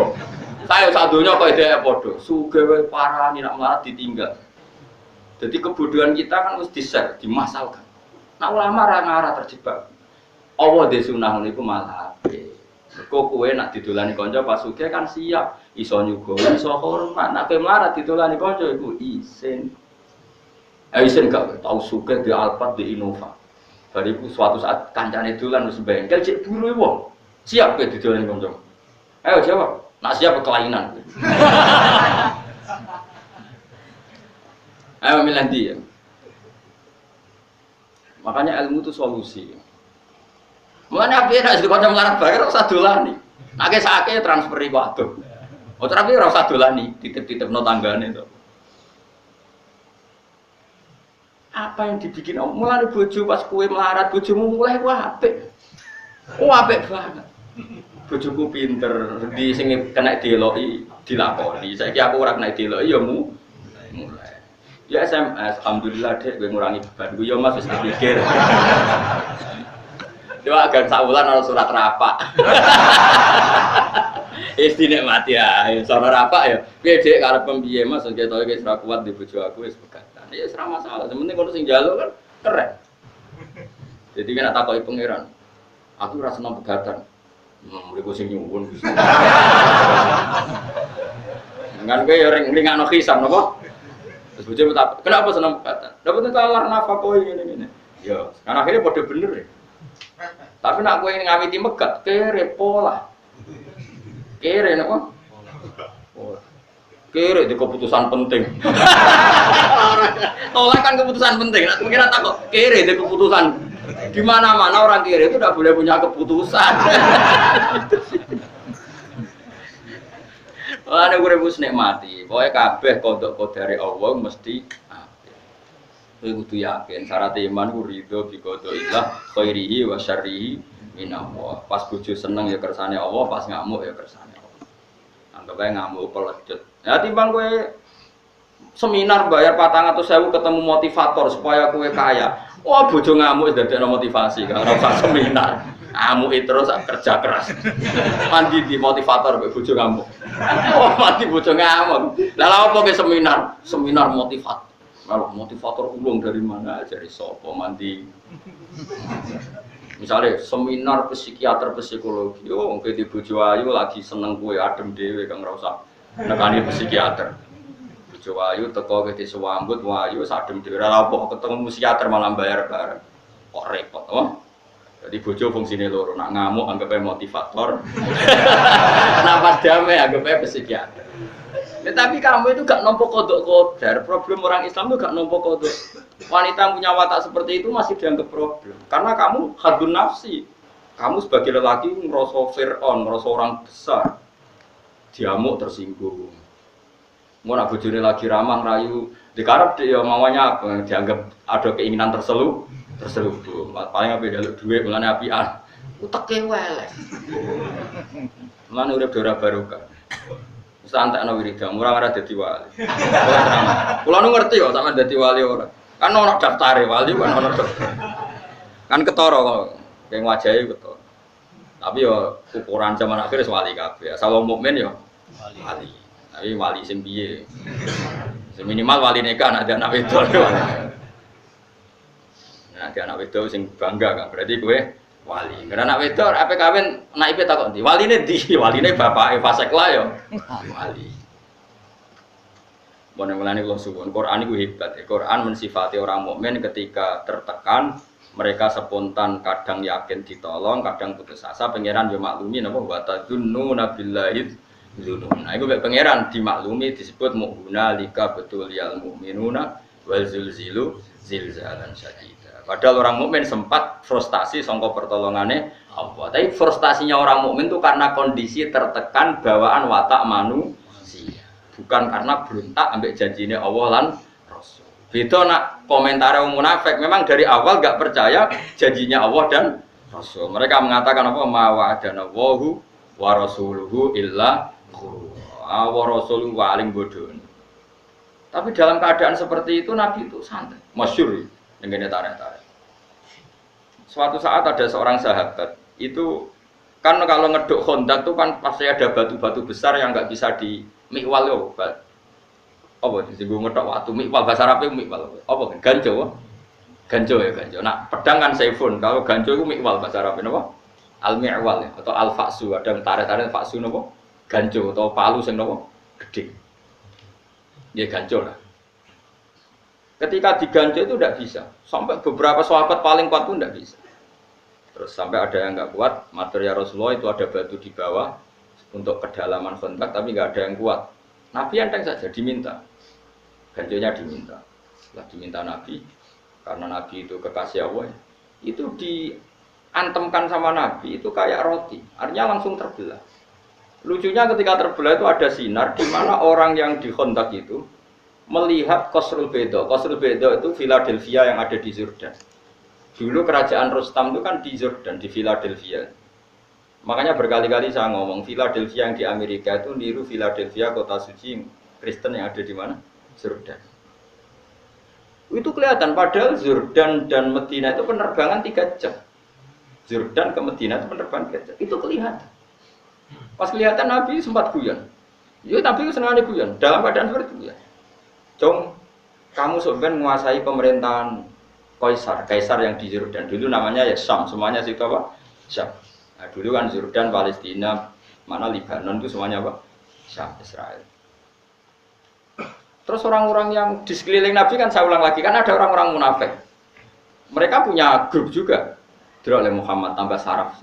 Saya sak donya kok ide padha. Sugih wae parani nek melarat ditinggal. Jadi kebodohan kita kan harus di-share, dimasalkan. Nah ulama ra ngarah terjebak. Allah de sunah niku malah apik. Mergo kowe nak didolani kanca pas sugih kan siap, iso nyuga, iso hormat. Nak kowe melarat didolani kanca iku isin. Isin gak tau sugih di Alphard di Innova. Bariku suatu saat kancane dolan wis bengkel cek buru wong. Siap kowe didolani kanca. Ayo jawab. Nak siap kelainan. Ayo milih ndi ya. Makanya ilmu itu solusi. Mana piye nek kanca melarat bareng ora usah dolani. Nek sakake transferi waduh. Oh tapi ora usah dolani, titip-titipno tanggane to. Apa yang dibikin mulane bojo pas kowe melarat bojomu mulai ku apik. Oh apik banget. Bojoku pinter, di sing kena dieloki dilakoni. Saiki aku ora kena dieloki ya mulai. Ya SMS, alhamdulillah Dek gue ngurangi beban. Gue ya Mas wis dipikir. Coba agan saulan ana surat rapak. Istine mati ya, sono rapak ya. Piye Dek karep piye Mas ketoke wis ora kuat di bojo aku wis pegatan. Ya wis ora masalah, sementing kono sing njaluk kan keren. Jadi kan takoki pangeran. Aku ora seneng pegatan. Mriku sing nyuwun Gusti. Kan kowe ya ringakno hisab napa? Terus bojo tak kenapa seneng pegatan? Dapat talar nafkah ngene-ngene. Ya, kan akhirnya padha bener ya. Tapi nak kowe ngawiti megat kere pola. Kere napa? Pola. Kere di keputusan penting. Tolak kan keputusan penting. Nak mungkin takut kere di keputusan. Di mana-mana orang kere itu tidak boleh punya keputusan. Wah, nek urip wis nikmati. Pokoke kabeh kodok dari Allah mesti apik. Kowe kudu yakin syarat iman ku ridho bi qadaillah khairihi wa syarrihi minallah. Pas bojo seneng ya kersane Allah, pas ngamuk ya kersane Allah. Anggap ae ngamuk pelecut. Ya timbang kowe seminar bayar 400.000 ketemu motivator supaya kowe kaya. Wah, bojo ngamuk wis dadekno motivasi, kan ora usah seminar. Ngamuk terus kerja keras. Mandi di motivator mbek bojo ngamuk. Oh, mati bojo ngamuk. Lah lha opo ke seminar? Seminar motivator. Kalau motivator ulung dari mana dari sopo mandi. Misalnya seminar psikiater psikologi, oh mungkin di bojo ayu lagi seneng kue adem dewe kang ora usah nekani psikiater. Bojo ayu teko ke disewambut wayu adem dhewe ora apa ketemu psikiater malah bayar bareng. Kok repot, oh. Jadi bojo fungsine loro, nak ngamuk anggapnya motivator. Napa damai anggapnya psikiater. Ya, tapi kamu itu gak nompo kodok kodar. Problem orang Islam itu gak nompo kodok. Wanita yang punya watak seperti itu masih dianggap problem. Karena kamu hadun nafsi. Kamu sebagai lelaki ngerasa Fir'aun, ngerasa orang besar. Diamuk tersinggung. Mau nak bojone lagi ramah rayu, dikarep dia maunya apa? Dianggap ada keinginan terselubung. Paling apa jaluk duit, mulane apian. Uteke welek. Mulane urip ora barokah. Santai no wiridan, murah ora dadi wali. Kula nu ngerti kok sampean dadi wali ora. Kan ono daftare wali kan ono daftar. Kan ketara kok, keng wajahe ketara. Tapi yo ukuran zaman akhir wis wali kabeh. Asal wong mukmin yo wali. Tapi wali sing piye? Sing minimal wali nikah nek anak wedok. Nek anak wedok sing bangga kan berarti kowe wali. Karena anak wedok ape kawin naipe takok ndi? Waline ndi? Waline bapake Fasekla yo. Wali. Mulane kula suwun, Quran iku hebat. Quran mensifati orang mukmin ketika tertekan, mereka spontan, kadang yakin ditolong, kadang putus asa. Pangeran yo maklumi napa wa tadunnu billahi dzunun. Nah, iku pangeran dimaklumi disebut mu'minuna lika betul yal mu'minuna wal zulzilu zilzalan syadida. Padahal orang mukmin sempat frustasi sangka pertolongane Allah. Tapi frustasinya orang mukmin itu karena kondisi tertekan bawaan watak manusia. Bukan karena berontak ambek janjinya Allah lan Rasul. Beda nak komentar orang munafik memang dari awal gak percaya janjinya Allah dan Rasul. Mereka mengatakan apa ma wa'adana Allahu wa rasuluhu illa ghurura. Wa rasuluhu waling bodoh. Tapi dalam keadaan seperti itu Nabi itu santai. Masyhur dengan tarik-tarik. Suatu saat ada seorang sahabat itu kan kalau ngeduk Khandaq itu kan pasti ada batu-batu besar yang nggak bisa di mikwal yo. Apa disinggung ngeduk waktu mikwal bahasa Arab itu mikwal. Apa ganjo? Ganjo ya ganjo. Nah pedang kan saifun. Kalau ganjo itu mikwal bahasa Arab apa? Al-mi'wal ya, atau al-faksu, ada yang tarik-tarik faksu nopo ganjo atau palu sing nopo gede. Dia ganjo lah. Ketika diganjo itu tidak bisa. Sampai beberapa sahabat paling kuat pun tidak bisa. Terus sampai ada yang nggak kuat, material Rasulullah itu ada batu di bawah untuk kedalaman kontak, tapi nggak ada yang kuat. Nabi enteng saja diminta, ganjonya diminta. Setelah diminta Nabi, karena Nabi itu kekasih Allah, itu diantemkan sama Nabi itu kayak roti, artinya langsung terbelah. Lucunya ketika terbelah itu ada sinar, di mana orang yang di kontak itu melihat Qasrul Bayda. Qasrul Bayda itu Philadelphia yang ada di Jordan. Dulu kerajaan Rustam itu kan di Jordan, di Philadelphia. Makanya berkali-kali saya ngomong, Philadelphia yang di Amerika itu niru Philadelphia kota suci Kristen yang ada di mana? Jordan. Itu kelihatan, padahal Jordan dan Medina itu penerbangan 3 jam. Jordan ke Medina itu penerbangan 3 jam. Itu kelihatan. Pas kelihatan Nabi sempat guyon. Ya Nabi itu senang guyon, dalam keadaan seperti itu ya. Jom, kamu sebenarnya menguasai pemerintahan Kaisar yang di Jordan. Dulu namanya ya Syam, semuanya situ apa? Syam. Nah, dulu kan Jordan, Palestina, mana Lebanon itu semuanya apa? Syam, Israel. Terus orang-orang yang di sekeliling Nabi kan saya ulang lagi, kan ada orang-orang munafik. Mereka punya grup juga. Dulu oleh Muhammad tambah saraf.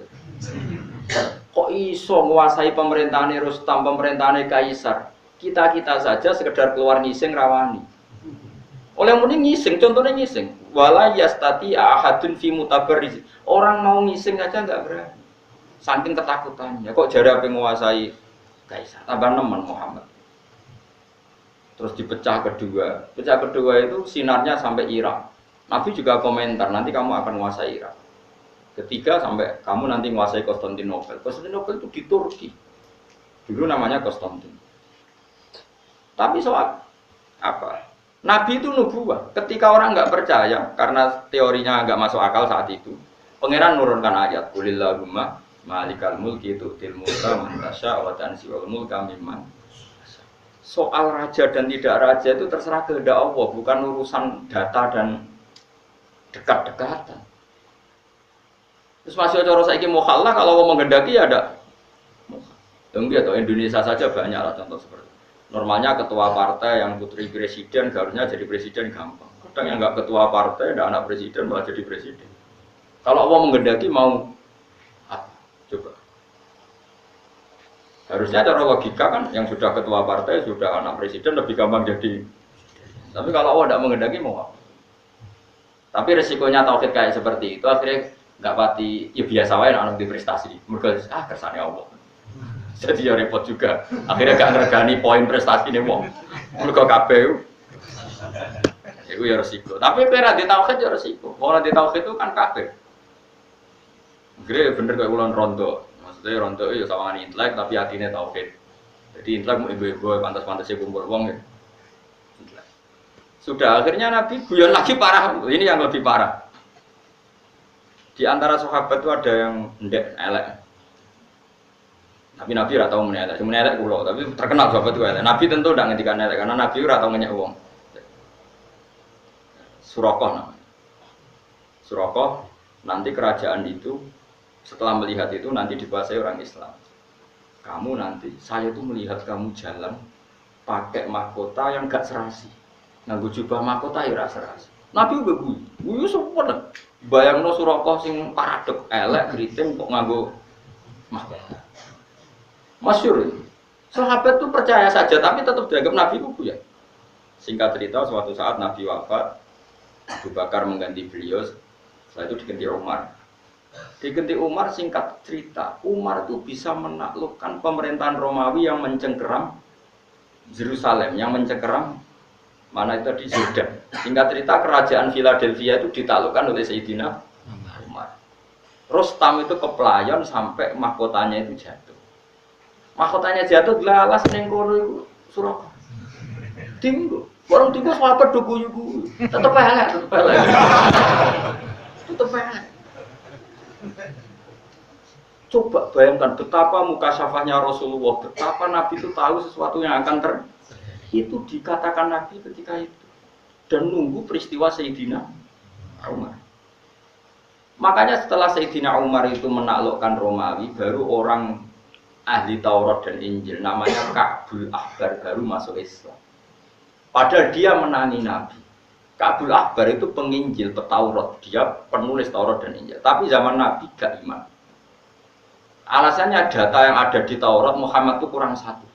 Kok iso menguasai pemerintahan Rustam, pemerintahan Kaisar? Kita-kita saja sekedar keluar ngising rawani. Oleh muni ngising, contohnya ngising. Wala yastati ahadun fi mutabarriz. Orang mau ngising aja enggak berani. Saking ketakutannya. Kok jare ape menguasai Kaisar? Tambah nemen Muhammad. Terus dipecah kedua. Pecah kedua itu sinarnya sampai Irak. Nabi juga komentar, nanti kamu akan menguasai Irak. Ketiga sampai kamu nanti menguasai Konstantinopel. Konstantinopel itu di Turki. Dulu namanya Konstantin. Tapi soal apa? Nabi itu nubuwah. Ketika orang nggak percaya, karena teorinya nggak masuk akal saat itu, Pangeran nurunkan ayat, Qulillahumma malikal mulki tu'til mulka man tasya wa tanzi'ul mulka mimman. Soal raja dan tidak raja itu terserah kehendak Allah, bukan urusan data dan dekat-dekatan. Terus masih cara saiki mukhallah kalau mau menghendaki ya ada. Enggak, atau Indonesia saja banyak lah contoh seperti itu. Normalnya ketua partai yang putri presiden harusnya jadi presiden gampang. Kadang yang nggak ketua partai, ada anak presiden malah jadi presiden. Kalau Allah menghendaki mau apa? Coba. Harusnya cara logika kan yang sudah ketua partai, sudah anak presiden lebih gampang jadi. Tapi kalau Allah tidak menghendaki mau apa? Tapi resikonya tauhid kayak seperti itu akhirnya nggak pati ya biasa wae anak di prestasi. Mereka kersane Allah. Jadi ya repot juga. Akhirnya gak ngergani poin prestasi nih wong. Mergo KPU. Itu ya resiko. Tapi kira di tauhid ya resiko. Kalau di tauhid itu kan kafir. Gede bener kayak ulang rondo. Maksudnya rondo itu sama intelek tapi hatinya tauhid. Jadi intelek mau ibu-ibu pantas-pantasnya kumpul wong ya. Sudah akhirnya Nabi guyon lagi parah. Ini yang lebih parah. Di antara sahabat itu ada yang ndek elek. Tapi Nabi ora tau menelek, cuma menelek kulo, tapi terkenal sahabat itu elek. Nabi tentu ndak ngendikan elek karena Nabi ora tau ngenyek wong. Surakoh namanya. Surakoh nanti kerajaan itu setelah melihat itu nanti dikuasai orang Islam. Kamu nanti, saya tuh melihat kamu jalan pakai mahkota yang gak serasi. Nganggo jubah mahkota ya ora serasi. Nabi uga guyu sempet. Bayangno Surakoh sing paradok elek kriting kok nganggo mahkota. Masyhur. Sahabat itu percaya saja tapi tetap dianggap Nabi itu ya. Singkat cerita suatu saat Nabi wafat, Abu Bakar mengganti beliau, setelah itu diganti Umar. Diganti Umar singkat cerita, Umar itu bisa menaklukkan pemerintahan Romawi yang mencengkeram Yerusalem, yang mencengkeram mana itu di Jordan. Singkat cerita kerajaan Philadelphia itu ditaklukkan oleh Sayyidina Umar. Rustam itu kepelayan sampai mahkotanya itu jatuh. Mahkotanya jatuh gelalas ning kono iku Surakoh. Tinggu. Orang tinggu sahabat do guyu-guyu. Tetep elek, tetep elek. Tetep elek. Coba bayangkan betapa mukasyafahnya Rasulullah, betapa Nabi itu tahu sesuatu yang akan itu dikatakan Nabi ketika itu dan nunggu peristiwa Sayyidina Umar. Makanya setelah Sayyidina Umar itu menaklukkan Romawi, baru orang ahli Taurat dan Injil namanya Ka'bul Ahbar baru masuk Islam. Padahal dia menangi Nabi. Ka'bul Ahbar itu penginjil, petaurat, dia penulis Taurat dan Injil. Tapi zaman Nabi gak iman. Alasannya data yang ada di Taurat Muhammad itu kurang satu.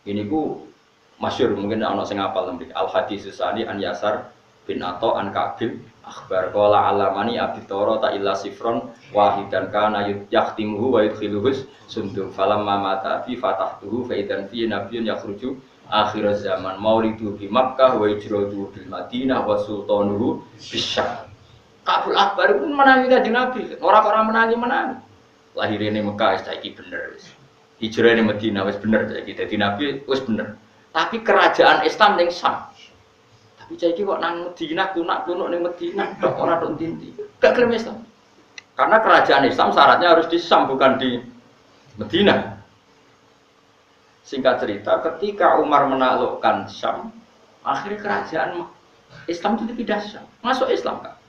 Ini ku masyhur mungkin ana sing hafal niki Al Hadis Tsani an Yasar bin Atha an Ka'bil akhbar qala alamani abdi Taurat illa sifron wahidan kana yahtimuhu wa yudkhiluhus sundum falamma mata fi fatahtuhu fa idan fi nabiyyun yakhruju akhir zaman maulidu bi Makkah wa hijratuhu bil Madinah wa sultanuhu bisyam. Ka'bul Ahbar pun menangi kanjeng Nabi, orang-orang menangi. Lahirnya Mekah wis saiki bener wis. Hijrahnya Madinah wis bener saiki dadi Nabi wis bener. Tapi kerajaan Islam ning Syam. Tapi saiki kok nang Madinah kunak-kunuk ning Madinah tok ora tok tinti. Gak gelem Islam. Karena kerajaan Islam syaratnya harus di Syam bukan di Madinah. Singkat cerita, ketika Umar menaklukkan Syam, akhirnya kerajaan Islam itu pindah Syam, masuk Islam kan?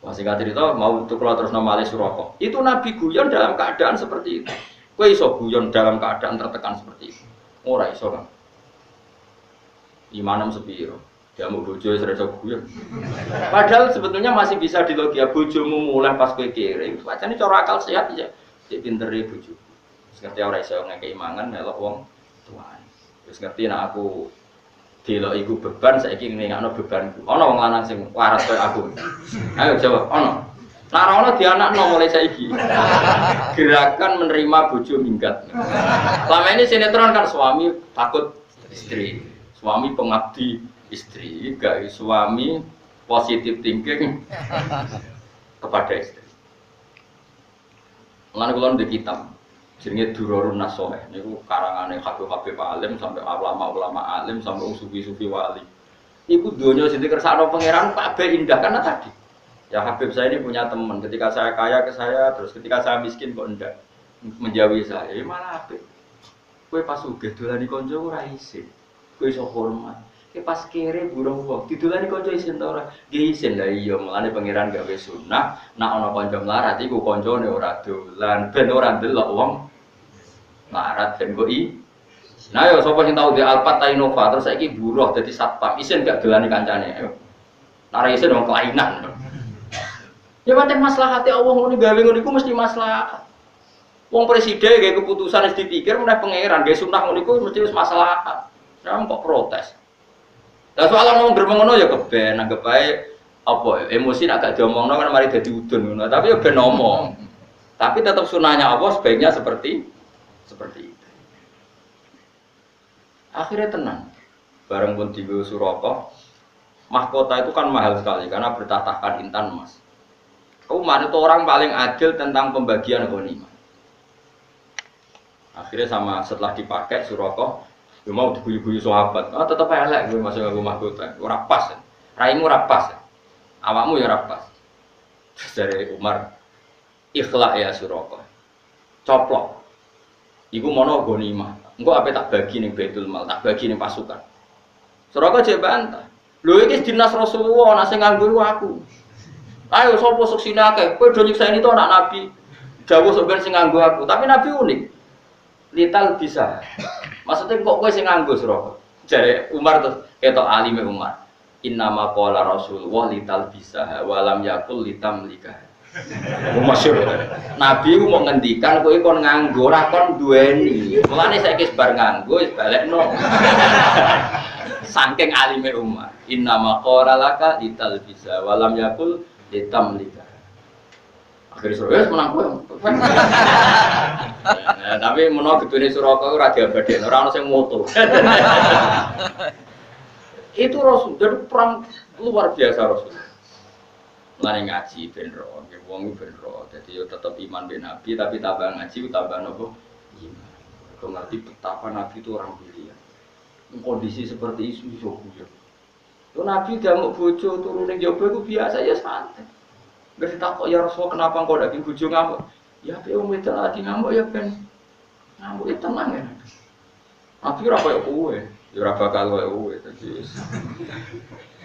Wah, singkat cerita, mau itu kalau terus nama Ali Suroko, itu Nabi guyon dalam keadaan seperti itu. Kau iso guyon dalam keadaan tertekan seperti itu. Ora iso kan? Imanem sepiro, jamu bojo sering iso guyon. Padahal sebetulnya masih bisa dilogia bojomu mulai pas kowe kere. Pacane cara akal sehat ya, cek pintere bojo. Ngerti ora iso ngekeki mangan melok wong tuane. Wis ngerti nek aku delok iku beban saiki ngene bebanku. Ana wong lanang sing waras koyo aku. Ayo jawab, ana. Nek ora ana dianakno mulai saiki. Gerakan menerima bojo minggat. Selama ini sinetron kan suami takut istri, suami pengabdi istri, gak suami positif thinking kepada istri. Lan kula ndek kitab jenenge Durarun Nasoeh niku karangane Habib alim sampai ulama alim sampai sufi wali. Iku donya sing dikersakno pangeran kabeh indah karena tadi. Ya Habib saya ini punya teman, ketika saya kaya ke saya, terus ketika saya miskin kok ndak menjauhi saya. Malah apik. Kowe pas sugih dolani kanca ora isin. Kowe iso hormat. Kowe pas kere burung wong didolani kanca isin ta ora? Nggih isin lah iya, mulane pangeran gawe sunah, nek ana kanca mlarat iku kancane ora dolan ben ora ndelok wong melarat ben koi. Nah yo sapa sing tau di Alphard ta Innova terus saiki buruh dadi satpam isin gak dolani kancane. Nek isin wong kelainan. Ya pancen maslahate Allah ngono gawe ngono iku mesti maslahat. Wong presiden gawe keputusan wis dipikir meneh pangeran gawe sunah ngono iku mesti wis maslahat. Sampe kok protes. Lah soal ngomong ngono ya keben anggap bae apa emosi nek gak diomongno kan mari dadi udun ngono. Tapi ya ben ngomong. Tapi tetap sunahnya Allah sebaiknya seperti itu. Akhirnya tenang. Bareng pun tiga Suroko, mahkota itu kan mahal sekali karena bertatahkan intan emas. Umar itu orang paling adil tentang pembagian ghanimah. Akhirnya setelah dipakai Suroko, dia mau diguyu-guyu sahabat. Tetap elek gue masuk ke mahkota. Ora pas. Raimu ora pas. Awakmu ya ora pas. Dari Umar, ikhlak ya Suroko. Coplok. Iku mono ghanimah. Engko ape tak bagi ning Baitul Mal, tak bagi ning pasukan. Suraka jek bantah. Lho iki dinas Rasulullah, ana sing nganggo aku. Ayo sapa suksine akeh, kowe do nyikseni to anak Nabi. Dawuh sok ben sing nganggo aku, tapi Nabi unik. Lital bisa. Maksudnya kok kowe sing nganggo Suraka? Jare Umar terus ketok alime Umar. Innama qala Rasulullah lital bisa wa lam yakul litamlika. Masyhur. Nabi ku mau ngendikan kowe kon nganggo ora kon duweni. Mulane saiki bar nganggo wis balekno. Saking alime Umar. Inna ma qala laka lital bisa walam yakul litamlika. Akhire wis menang kowe. Nah, tapi menawa gedune Suraka ora diabadekno, ora ono sing moto. Itu Rasul, dan perang luar biasa Rasul. Lane ngaji ben ro, wong ben ro. Dadi yo tetep iman ben Nabi tapi tambah ngaji tambah nopo? Iman. Kok ngerti betapa Nabi itu orang pilihan. Kondisi seperti itu iso guyon. Yo Nabi damuk bojo turu ning jaba iku biasa ya santai. Enggak ditakok ya Rasul kenapa kok ndak bojo ngamuk? Ya pe wong wedok lagi ngamuk ya ben ngamuk itu tenang ya. Nabi ora koyo kowe, ya ora bakal koyo kowe dadi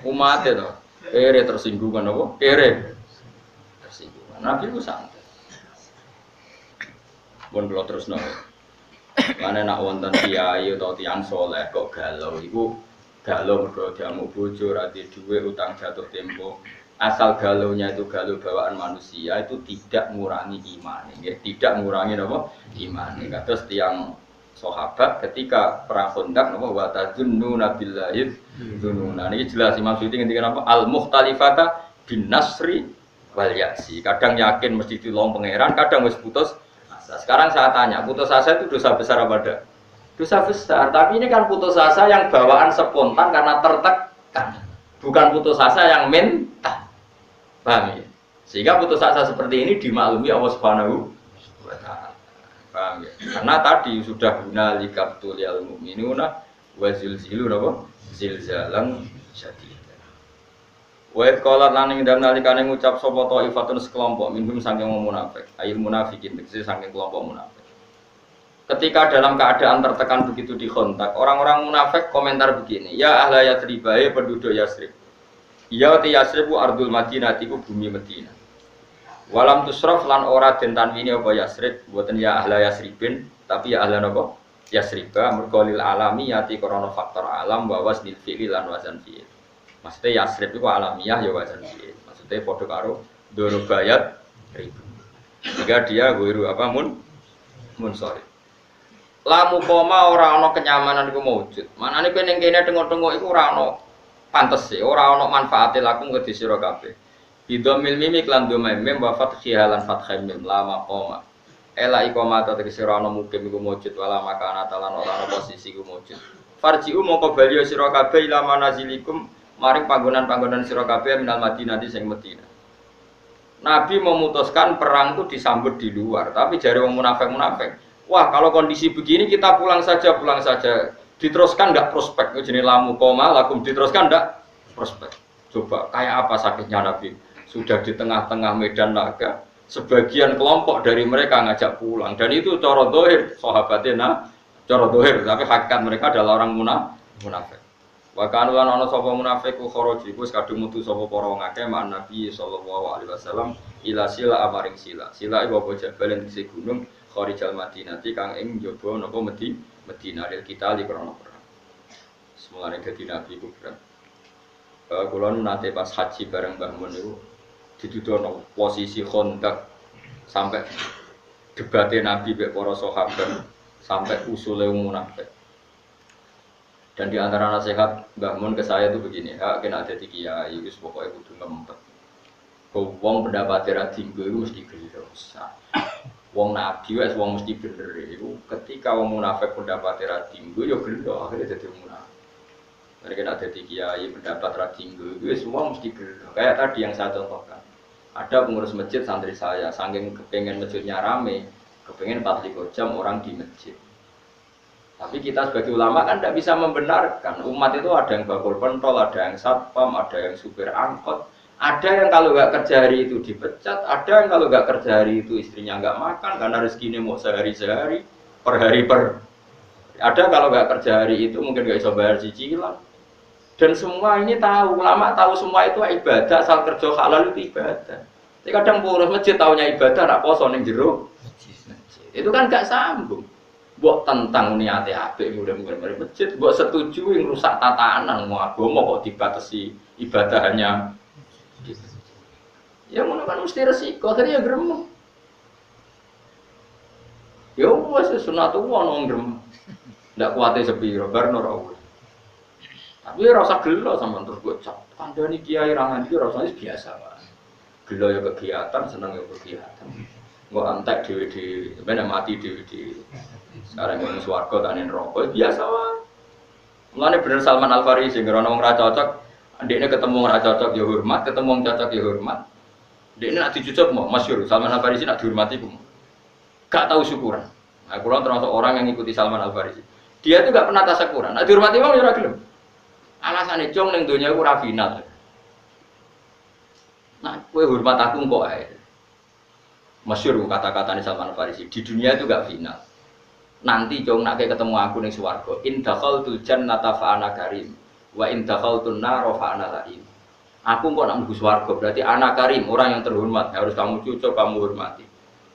umate to. Kere tersinggungan apa? Kere tersinggungan. Nabi ku santai. Pun kalau terus no. Mana nak wonten kiai atau tiang soleh kok galau? Iku galau mergo diamu bojo, rati duwe utang jatuh tempo. Asal galaunya itu galau bawaan manusia itu tidak mengurangi iman, ya. Tidak mengurangi apa? Iman. Terus tiang sahabat ketika perang Khandaq napa wa tazunnuna billahi dzununa. Ini jelas Imam Suyuti ngendikan apa? Al mukhtalifata bin nasri wal yasi. Kadang yakin mesti ditolong pangeran, kadang wis putus. Sekarang saya tanya, putus asa itu dosa besar apa tidak? Dosa besar, tapi ini kan putus asa yang bawaan spontan karena tertekan. Bukan putus asa yang mental. Paham ya? Sehingga putus asa seperti ini dimaklumi Allah Subhanahu wa taala. Paham ya? Karena tadi sudah guna likabtul lil mu'minuna wa zilzilun apa? Zilzalan syadid. Wa qala lan ing dalem nalikane ngucap sapa taifatun sekelompok minhum saking munafik, ayil munafikin tegese saking kelompok munafik. Ketika dalam keadaan tertekan begitu di Khandaq, orang-orang munafik komentar begini, ya ahla Yatsrib, penduduk Yatsrib. Ya ti Yatsrib ardul Madinah iku bumi Madinah. Walam tusraf lan ora den tanwini apa Yatsrib, mboten ya ahla Yatsribin, tapi ya ahla napa? Yatsriba mergo lil alami yati krana faktor alam wa wasnil fi'li lan wazan fi'il. Maksudnya Yatsrib itu alamiah ya wajan fi'il. Maksudnya padha karo dorobayat ribu. Jika dia guru apa mun sorry. Lamu koma ora ana kenyamanan iku maujud. Manane kowe ning kene tengok-tengok iku ora ana pantes e, ora ana manfaate lakum kedhi sira kabeh. Bidomil mimik lan do mim wa fathiha lan fathah mim lama koma. Ela ikoma ta tegese ora ana mukim iku maujud wala makana talan ora ana posisi iku maujud. Farji'u mongko bali sira kabeh ila manazilikum maring panggonan-panggonan sira kabeh minal Madinah sing Madinah. Nabi memutuskan perang itu disambut di luar, tapi jare wong munafik-munafik, wah kalau kondisi begini kita pulang saja. Diteruskan enggak prospek, jenenge lamu koma lakum diteruskan enggak prospek. Coba kayak apa sakitnya Nabi? Sudah di tengah-tengah medan laga, sebagian kelompok dari mereka ngajak pulang dan itu cara zahir sahabatnya cara zahir, tapi hakikat mereka adalah orang munafik. Wa kanu lan ana sapa munafiku kharaju wis kadung metu sapa para wong akeh mak Nabi sallallahu alaihi wasallam ila sila amaring sila. Sila iku apa jabalen di gunung Kharijal Madinati kang ing njaba napa Madinah ril kita li krana perang. Semulane dadi Nabi ku berat. Kula nate pas haji bareng Mbah Mun niku dituduhno posisi Khandaq sampai debate Nabi mek para sahabat sampai usule munafik. Dan di antara nasihat Mbah Mun ke saya itu begini, hak kena dadi kiai wis pokoke kudu ngempet. Wong pendapat ra dinggo iku mesti gelo. Wong nabi wis wong mesti bener iku ketika wong munafik pendapat ra dinggo ya gelo akhire dadi munafik. Mereka nak dadi kiai pendapat ra dinggo iku wis wong mesti gelo. Kayak tadi yang saya contohkan. Ada pengurus masjid santri saya saking kepengen masjidnya rame, kepengen 24 jam orang di masjid. Tapi kita sebagai ulama kan tidak bisa membenarkan. Umat itu ada yang bakul pentol, ada yang satpam, ada yang supir angkot. Ada yang kalau nggak kerja hari itu dipecat, ada yang kalau nggak kerja hari itu istrinya nggak makan karena rezekinya mau sehari-sehari, per hari per. Ada kalau nggak kerja hari itu mungkin nggak bisa bayar cicilan. Dan semua ini tahu, ulama tahu semua itu ibadah, asal kerja halal itu ibadah. Tapi kadang pengurus masjid tahunya ibadah, nak poso ning jero. Itu kan nggak sambung. Buat tentang niate apik mulai masjid, buat setuju yang rusak tatanan mau agama kok dibatasi ibadahnya. Ya ngono kan mesti resiko, tadi ya gremeng. Ya wis sunatullah nang gremeng. Ndak kuate sepiro bar ora oleh. Tapi ora usah gelo sampean terus gocap. Kandhani kiai ra nganti ora usah biasa wae. Gelo ya kegiatan, seneng ya kegiatan. Engko antek dhewe-dhewe, sampeyan mati dhewe-dhewe. Sekarang yang swarga tak nen rokok biasa wae. Mulane bener Salman Al Farisi ngerono wong ra cocok, ndekne ketemu ora cocok ya hormat, ketemu wong cocok ya hormat. Ndekne nek dicucuk mau masyhur Salman Al Farisi nak dihormati ku. Gak tahu syukuran. Nah, kula termasuk orang yang ngikuti Salman Al Farisi. Dia itu gak pernah tasakuran. Nak dihormati wong ya ora gelem. Alasane jong ning donya iku ora final. Nah, kowe hormat aku kok ae. Masyhur kata-katane Salman Al Farisi, di dunia itu gak final. Nanti jong nak ketemu aku ning swarga, in dakhaltul jannata fa ana karim wa in dakhaltun nar fa ana la'in. Aku kok nak mlebu swarga, berarti anak karim, orang yang terhormat, harus kamu cucuk, kamu hormati.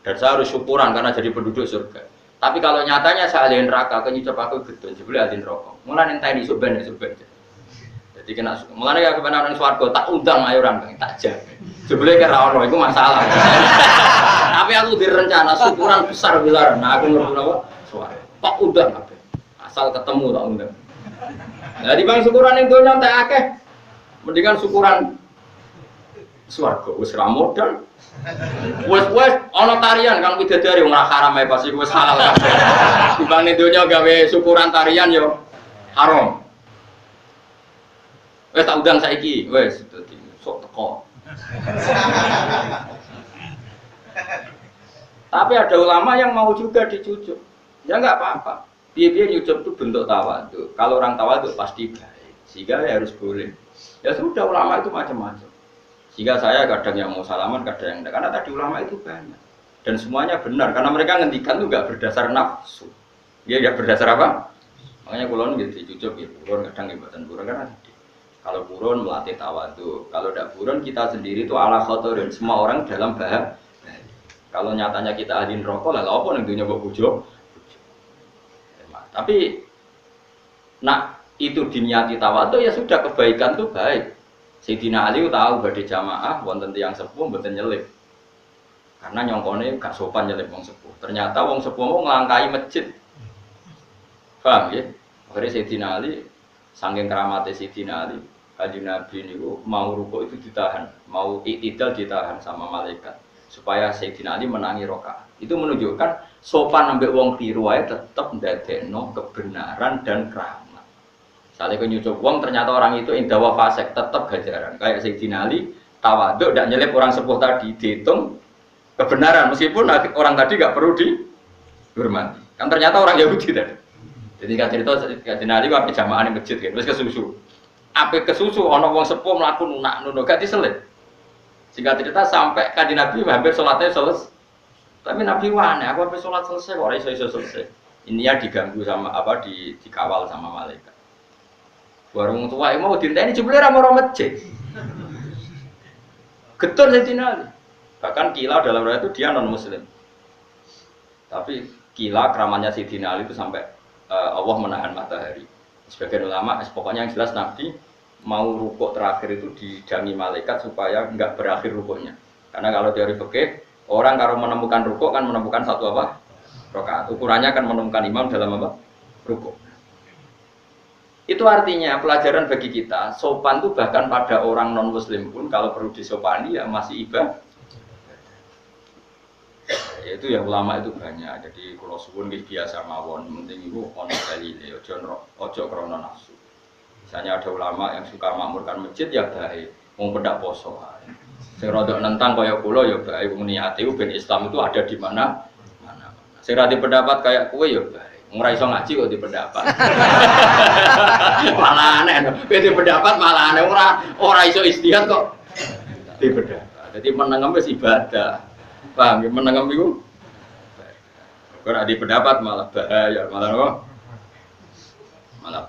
Dan saya harus syukuran karena jadi penduduk surga. Tapi kalau nyatanya saya ahli neraka, kenyucap aku gedun, jebule ahli neraka. Mulane enteni suben. Jadi kena mulane ya kebenaran swarga tak undang ayo orang tak jak. Jebule kira ono iku masalah. Tapi aku direncana syukuran besar bilaran. Nah aku ngerti apa? Swarga. Tak undang kabeh. Asal ketemu tak undang. Nah di bang syukuran yang donya tak akeh. Mendingan syukuran swarga wis ra modal. Wes ana tarian Kang Widadari wong ra haram ae pasti wis halal kabeh. Di bang donya gawe syukuran tarian yo haram. Wes tak undang saiki, wes dadi sok teko. Tapi ada ulama yang mau juga dicucuk. Ya enggak apa-apa. Piye-piye nyucuk itu bentuk tawadhu. Kalau orang tawadhu pasti baik. Sehingga harus boleh. Ya sudah ulama itu macam-macam. Sehingga saya kadang yang mau salaman, kadang yang enggak. Karena tadi ulama itu banyak. Dan semuanya benar. Karena mereka ngendikan itu enggak berdasar nafsu. Dia enggak berdasar apa? Makanya kulon gitu dicucuk gitu. Kulon kadang ngibatan burun karena tadi. Kalau burun melatih tawadhu. Kalau tidak burun kita sendiri itu ala khotorin. Semua orang dalam bahaya. Kalau nyatanya kita ahli neraka lah apa ning dunya kok bojo. Tapi nak itu diniati tawadhu ya sudah kebaikan itu baik. Sayyidina Ali tahu badhe jamaah wonten tiyang sepuh mboten nyelip. Karena nyongkone gak sopan nyelip wong sepuh. Ternyata wong sepuh mau nglangkai masjid. Paham ya? Akhirnya Sayyidina Ali saking keramatnya Sayyidina Ali, Kanjeng Nabi niku mau rukuk itu ditahan, mau i'tidal ditahan sama malaikat supaya Sayyidina Ali menangi rakaat. Itu menunjukkan sopan ambek wong kliru wae tetep ndadekno kebenaran dan keramat. Misalnya kalau nyucuk wong ternyata orang itu indawa fasek tetap gajaran. Kayak Sayyidina Ali tawaduk tidak nyelip orang sepuh tadi dihitung kebenaran meskipun orang tadi gak perlu dihormati. Kan ternyata orang Yahudi tadi. Jadi kan cerita Sayyidina Ali wae jamaah ning masjid kan wis kesusu. Ape kesusu ana wong sepuh mlaku nunak nuno gak diselip. Singkat cerita sampai kanjeng Nabi hampir sholatnya selesai. Tapi Nabi wane, aku habis sholat selesai kok iso selesai. Ini ya diganggu sama apa dikawal sama malaikat. Warung tua mau dinteni jebule ra maro masjid. Getun Sayyidina Ali. Bahkan kila dalam riwayat itu dia non muslim. Tapi kila keramannya Sayyidina Ali itu sampai Allah menahan matahari. Sebagian ulama pokoknya yang jelas Nabi mau rukuk terakhir itu didangi malaikat supaya enggak berakhir rukuknya. Karena kalau teori fikih orang kalau menemukan rukuk kan menemukan satu apa? Rakaat. Ukurannya kan menemukan imam dalam apa? Rukuk. Itu artinya pelajaran bagi kita, sopan itu bahkan pada orang non muslim pun kalau perlu disopani ya masih ibadah. Itu ya ulama itu banyak. Jadi kalau suwun biasa mawon, penting itu ono dalile, ojo krana nafsu. Misalnya ada ulama yang suka makmurkan masjid ya baik, wong pedak poso. Sing rada nentang kaya kula ya baik wong niate ben Islam itu ada di mana-mana. Sing ra pendapat kayak kowe ya baik. Ora iso ngaji kok di pendapat. Malah aneh. Kowe di pendapat malah aneh ora iso istihad kok di pendapat. Jadi menengem wis ibadah. Paham ya menengem iku? Ora di pendapat malah bahaya, malah apa? Malah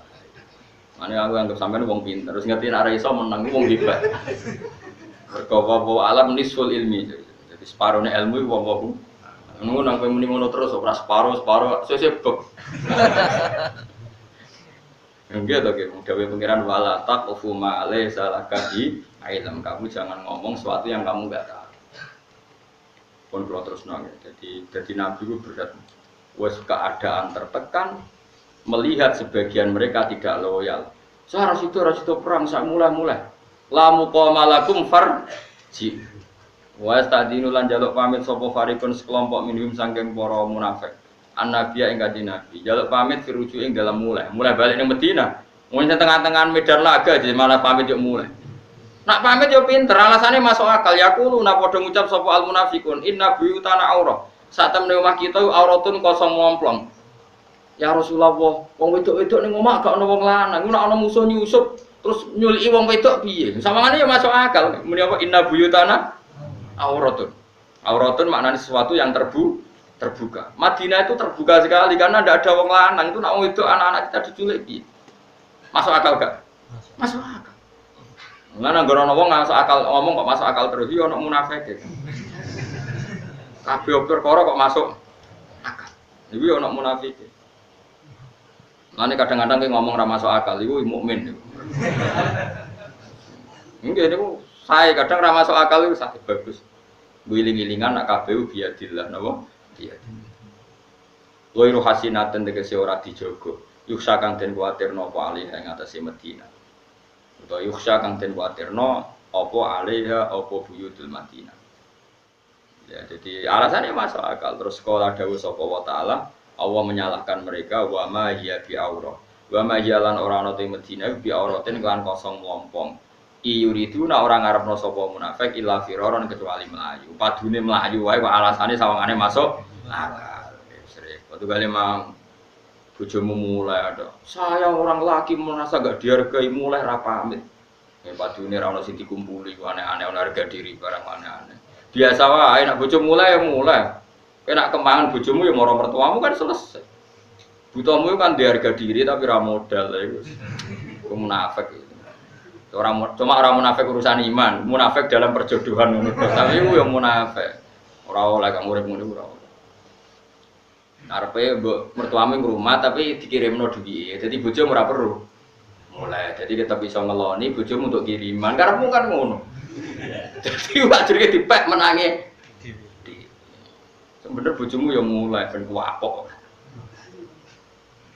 mana aku anggap sampean wong pinter, terus ngerti nek ora iso menang wong hebat. Berkowo alam nisful ilmi. Jadi separone ilmu wong wong. Ngono nang kowe muni ngono terus ora separo sesebek. Enggak to ge gawe pengiran wala taqfu ma alaysa lakabi ilm. Kamu jangan ngomong sesuatu yang kamu enggak tahu. Pun kalau terus nang. Jadi Nabi itu berat. Wes keadaan tertekan melihat sebagian mereka tidak loyal. Harus itu perang sak mulai. La muqamalakum farji. Wa stadinu lan jaluk pamit sapa farikun sekelompok minhum saking para munafik. An-nabiya ing kanjeng Nabi. Jaluk pamit firuju ing dalam mulai balik ning Madinah. Wong sing tengah-tengah medan laga jadi malah pamit yo mulai. Nak pamit yo pinter, alasane masuk akal. Yaqulu na padha ngucap sapa al munafiqun inna buyutana aurah. Sak temne omah kita auratun kosong momplong. Ya Rasulullah, wong wedok-wedok ning omah gak ono wong lanang, nek ana musuh nyusup terus nyuliki wong wedok piye? Samangane ya masuk akal. Muni apa inna buyutana auratun. Auratun maknanya sesuatu yang terbuka. Madinah itu terbuka sekali karena tidak ada wong lanang. Itu nak wong wedok anak-anak kita diculik piye? Masuk akal gak? Masuk akal. Mana ngono wong masuk akal ngomong kok masuk akal terus yo ono munafik. Kabeh perkara kok masuk akal. Iku yo ono munafik. Mane kadang-kadang ki ngomong ra masuk akal iku mukmin. Nggih niku sae kadang ra masuk akal iku sakit bagus. Wiling-wilingan nak kabeh biadillah napa? Biadillah. Ghairu hasinaten tegese ora dijogo. Yuksa kang den kuwatirno apa alih ing atase Madinah. Utawa yuksa kang den kuwatirno apa alaiha apa buyutul Madinah. Ya, jadi alasannya masuk akal. Terus sekolah dawuh sapa wa taala, Allah menyalahkan mereka wa ma hiya bi aurah. Wa ma hiya lan ora ana te Madinah bi auratin kan kosong mlompong. Iyuriduna orang ngarepno sapa munafik illa firaron kecuali melayu. Padune melayu wae kok alasane sawangane masuk akal. Waktu kali mang bojomu mulai ada. Saya orang laki merasa gak dihargai mulai ra pamit. Ya padune ra ono sing dikumpuli aneh-aneh ono harga diri barang aneh-aneh. Biasa wae nek bojomu mulai ya mulai. Kena kembangan bojomu ya moro mertuamu kan selesai. Butuhmu kan diharga diri tapi ra modal iku. Ku munafik. Cuma orang munafik urusan iman, munafik dalam perjodohan ngono. Tapi iku ya munafik. Ora oleh kang urip ngono ora. Arepe mbok mertuame ngrumah tapi dikirimno duwike. Dadi bojomu ora perlu. Mulai jadi kita bisa ngeloni bojomu untuk kiriman. Karepmu kan ngono. Jadi wajire dipek menangi. Sebener bojomu ya mulai ben kuapok.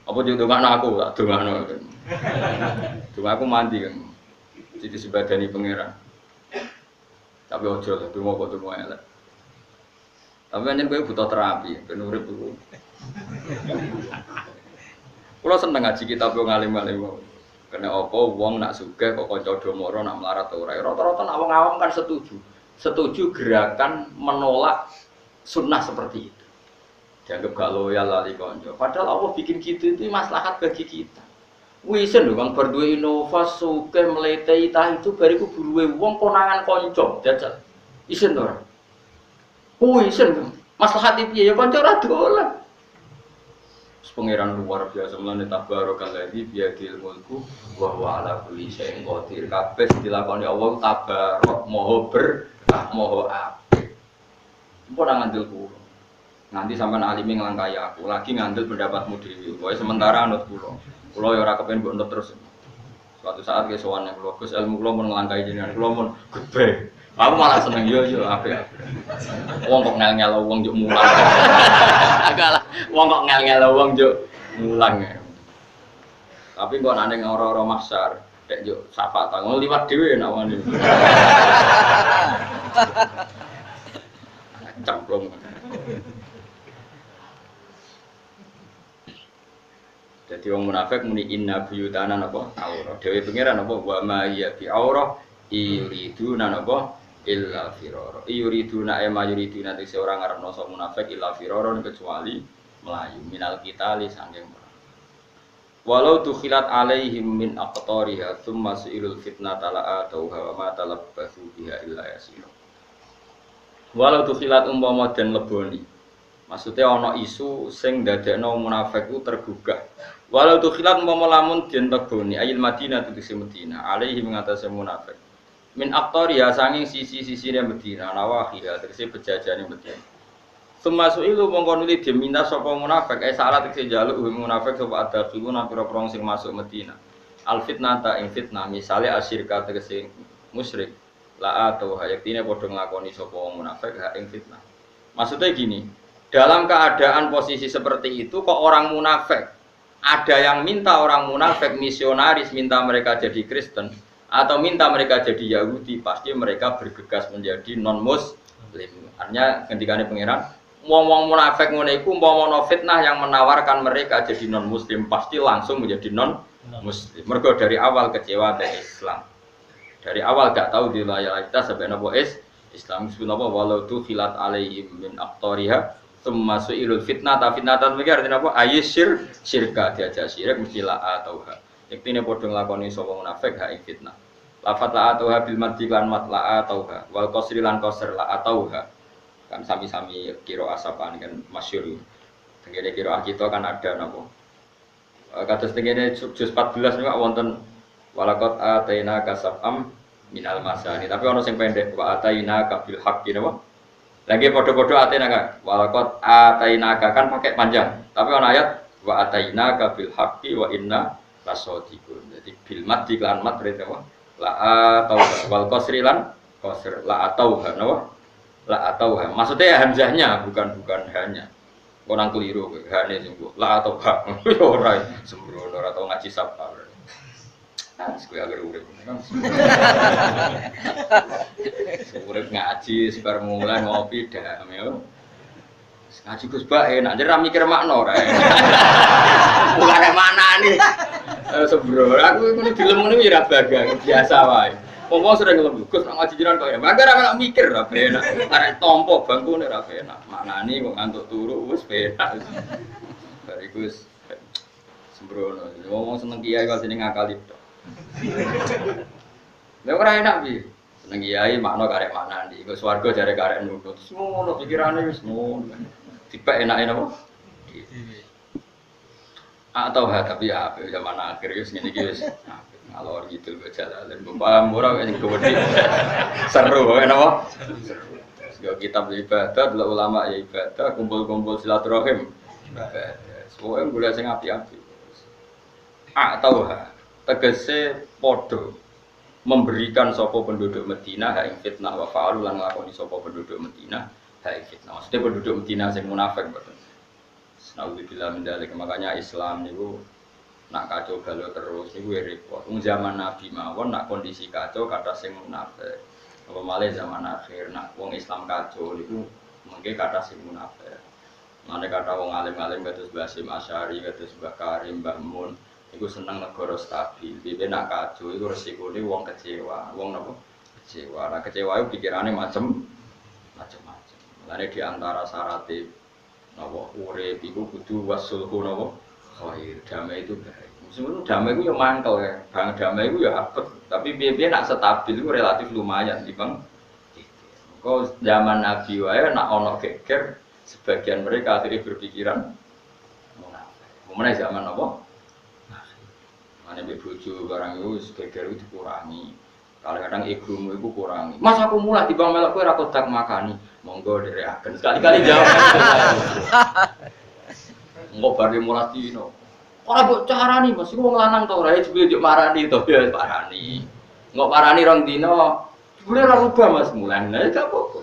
Apa dongakno aku, tak dongakno. Dongak aku mandi kan. Jadi sebadani pangeran. Tapi ojo lah, donga kok donga elek. Tapi anjen kowe butuh terapi, ben urip iku. Kula seneng ngaji kitab wong alim-alim wae. Kene apa wong nak sugih kok kanca do mara nak melarat ora. Rata-rata nak wong awam kan setuju. Setuju gerakan menolak sunnah seperti itu. Dianggap gak loyal lali kanca. Padahal Allah bikin gitu itu maslahat bagi kita. Wisen lho Bang bar duwe inovasi sugih mletei ta itu bariku buruwe wong konangan kanca jajal. Isen to ora? Wisen maslahat piye ya kanca ora dolan. Pangeran luar biasa mulane tabarakalladzi biyadil mulku wa huwa ala kulli syai'in qadir. Kabeh dilakoni Allah tabarok maha berkah maha apik. Mbok nang ngandel kula. Nanti sampean alime nglangkai aku, lagi ngandel pendapatmu dhewe. Pokoke sementara anut kula. Kula ya ora kepen mbok nut terus. Suatu saat ke sowan kula, Gus ilmu kula mun nglangkai jenengan, kula mun gede. Aku malah seneng yo apik. Wong kok ngel-ngel wong njuk mulang. Agak lah, wong kok ngel-ngel wong njuk mulang. Tapi kok nane ora-ora masyar, nek njuk sapa ta ngono liwat dhewe nek wani. Camplung. Jadi wong munafik muni inna buyutana napa aurah. Dewe pangeran napa wa ma ya bi aurah yuriduna napa illa firara. Yuriduna ema yuriduna te seorang ngarepno sok munafik illa firara kecuali melayu minal kitali sanging perang. Walau tukhilat alaihim min aqtariha thumma su'ilul fitnata la atauha wa ma talabbathu biha illa yasira. Walau tukhilat umpama den leboni. Maksudnya ana isu sing ndadekno munafik ku tergugah. Walau tukhilat umpama lamun den leboni ayil Madinah tegese Madinah alaihim ngatasé munafik. Min aqtariha sanging sisi-sisine Madinah nawahiha tegese pejajane Madinah. Sumasuil mongko nuli diminta sapa munafik salat tegese njaluk munafik sapa adakhilu nang pira-pira sing masuk Madinah. Al fitnata ing fitnah misale asyirka tegese musyrik la atau hayaktine padha nglakoni sapa munafik hak ing fitnah. Maksudnya gini, dalam keadaan posisi seperti itu kok orang munafik ada yang minta orang munafik misionaris minta mereka jadi Kristen atau minta mereka jadi Yahudi, pasti mereka bergegas menjadi non muslim. Artinya ketikane pangeran wong-wong munafik ngene iku umpama fitnah yang menawarkan mereka jadi non muslim pasti langsung menjadi non muslim. Mergo dari awal kecewa dengan Islam. Dari awal gak tahu di loyalitas sampai napa Islam sebenarnya walau tu khilat alaihim min aqtariha thumma su'ilul fitnata fitnatan iki artinya apa ayyir syirka diajak syirik mesti la atauha. Yektine padha nglakoni sapa munafik hak ing fitnah. Lafat la atauha bil madhi lan mat la atauha wal qasri lan qasr la atauha. Kan sami-sami kira asapan kan masyhur. Tengene kira kita kan ada napa. Kados tengene juz 14 niku wonten walaqad ataina kasabam minal masani. Tapi ono sing pendek wa ataina kabil haqqi napa? Lagi podo-podo ataina ka. Walaqad ataina kan pakai panjang. Tapi ono ayat wa ataina kabil haqqi wa inna lasadiqun. Jadi bil mad di lan mat berarti apa? La atau wal qasri lan qasr la atau napa? La atau maksudnya hamzahnya bukan hanya. Orang keliru hane sing la atau ha. Ora sembrono ora tau ngaji sapa. Sekali agar urip kan. Urip ngaji sebar mulai ngopi dam yo. Ngaji Gus Bak enak jera mikir makna ora. Mulane manane. Sembrono aku ngene dilem ngene ya bagang biasa wae. Wong sering ngelem Gus ngaji jiran kok ya. Mangga ora mikir ora enak. Arek tompo bangkune ora enak. Maknane kok ngantuk turu wis penak. Bariku wis sembrono. Wong seneng kiai kok sini ngakali tok. Lha ora enak piye? Seneng kiai makna karek maknane. Iku swarga jare karek nutut. Ngono pikirane wis ngono. Dipek enake napa? Atau tapi ya zaman akhir wis ngene iki wis ngalor gitu berjalan paham ora sing gede seru napa seru kitab ibadah delok ulama ya ibadah kumpul-kumpul silaturahim ibadah semua golek sing apik-apik atau tegese padha memberikan sapa penduduk Madinah ha ing fitnah wa fa'alu lan nglakoni sapa penduduk Madinah ha ing fitnah maksudnya penduduk Madinah sing munafik mboten naudzubillah min dzalik makanya Islam niku nak kacau balau terus niku repot. Wong zaman Nabi mawon nak kondisi kacau kata sing munafik. Apa malih zaman akhir nak wong Islam kacau niku mengke kata sing munafik. Mane kata wong alim-alim kados Basim Asy'ari kados Mbah Karim Mbah Mun niku seneng negara stabil. Piye nak kacau iku resikone wong kecewa. Wong napa? Kecewa. Nah kecewa iku pikirane macam-macam. Mulane di antara syaratnya napa urip iku kudu wasulhu napa khair, damai itu baik. Meskipun damai itu ya mangkel ya, bang damai itu ya apet. Tapi biar nak stabil itu relatif lumayan di bang. Kau zaman Nabi wae nak ono geger, sebagian mereka akhirnya berpikiran munafik. Mana zaman apa? Mana bebuju barang itu geger itu dikurangi. Kadang-kadang egomu itu kurangi. Mas aku mulai di bang melok kue rakotak makani, monggo direakan. Sekali-kali jawab. Engko bare mulas dino. Ora mbok carani, Mas. Wong lanang to ora jebule njuk marani to ya parani. Engko parani rong dino. Jebule ora rubah Mas mulan. Lah gak apa-apa.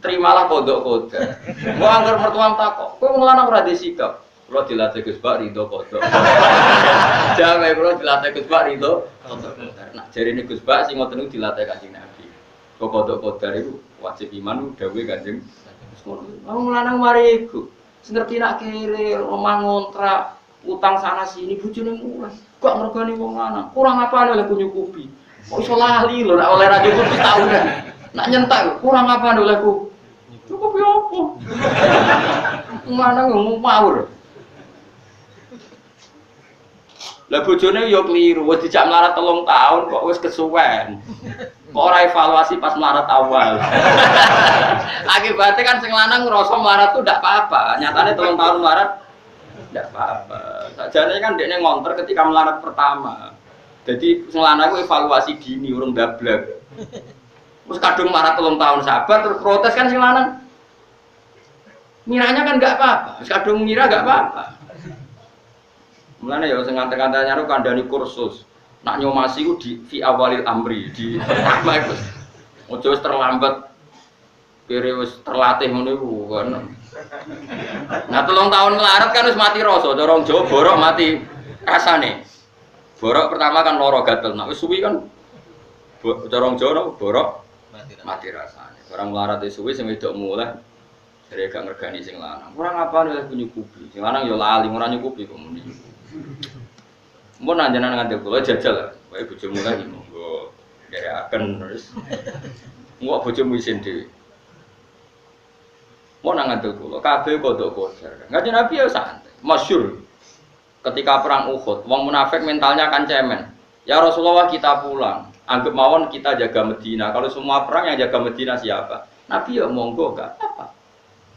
Terimalah kodok-kodok. Engko angger mertuam takok, kowe wong lanang ora disikap. Kula dilatih Gus Bak rido kodok. Jame kula dilatih Gus Bak rido kodok. Nak jarine Gus Bak sing ngoten niku dilatih Kanjeng Nabi. Kok kodok-kodok iku wajib iman dawuhe Kanjeng. Wong lanang mari iku ngerti nak kere, omah ngontrak, utang sana sini, bojone mulai. Kok ngergani wong lanang. Kurang apane oleh nyukupi. Kok iso lali lho nek oleh ra nyukupi taunan. Nak nyentak kurang apane olehku. Cukup yo opo. Wong lanang ngomong mawur. Lah bojone yo kliru, wis dijak melarat 3 tahun kok wis kesuwen. Kok ora evaluasi pas melarat awal. Akibatnya kan sing lanang ngrasa melarat tuh ndak apa-apa. Nyatane 3 tahun melarat ndak apa-apa. Sajane kan dekne ngonter ketika melarat pertama. Jadi sing lanang ku evaluasi dini urung dablek. Terus kadung melarat 3 tahun sabar terus protes kan sing lanang. Miranya kan enggak apa-apa. Wis kadung ngira enggak apa-apa. Mulane ya sing ngantek-anteknya ru kandhani kursus. Nak nyomasi ku di fi awalil amri di pertama itu. Ojo wis terlambat. Kere wis terlatih ngono iku kan. Nah 3 tahun melarat kan wis mati rasa, cara wong Jawa borok mati rasane. Borok pertama kan lara gatel. Nah wis suwi kan cara wong Jawa borok mati rasane. Orang melarat wis suwi sing wedok mulih jare gak ngergani sing lanang. Kurang apa nek nyukupi. Sing lanang ya lali ora nyukupi kok muni. Mun anjenan ngandel kula jajal, wae bojomu lagi monggo gereaken terus. Engko bojomu isin dhewe. Mun ngandel kula kabeh kodok-kodok. Ngaji Nabi ya santai. Masyhur ketika perang Uhud, wong munafik mentalnya kan cemen. Ya Rasulullah kita pulang, anggap mawon kita jaga Medina. Kalau semua perang yang jaga Medina siapa? Nabi ya monggo gak apa.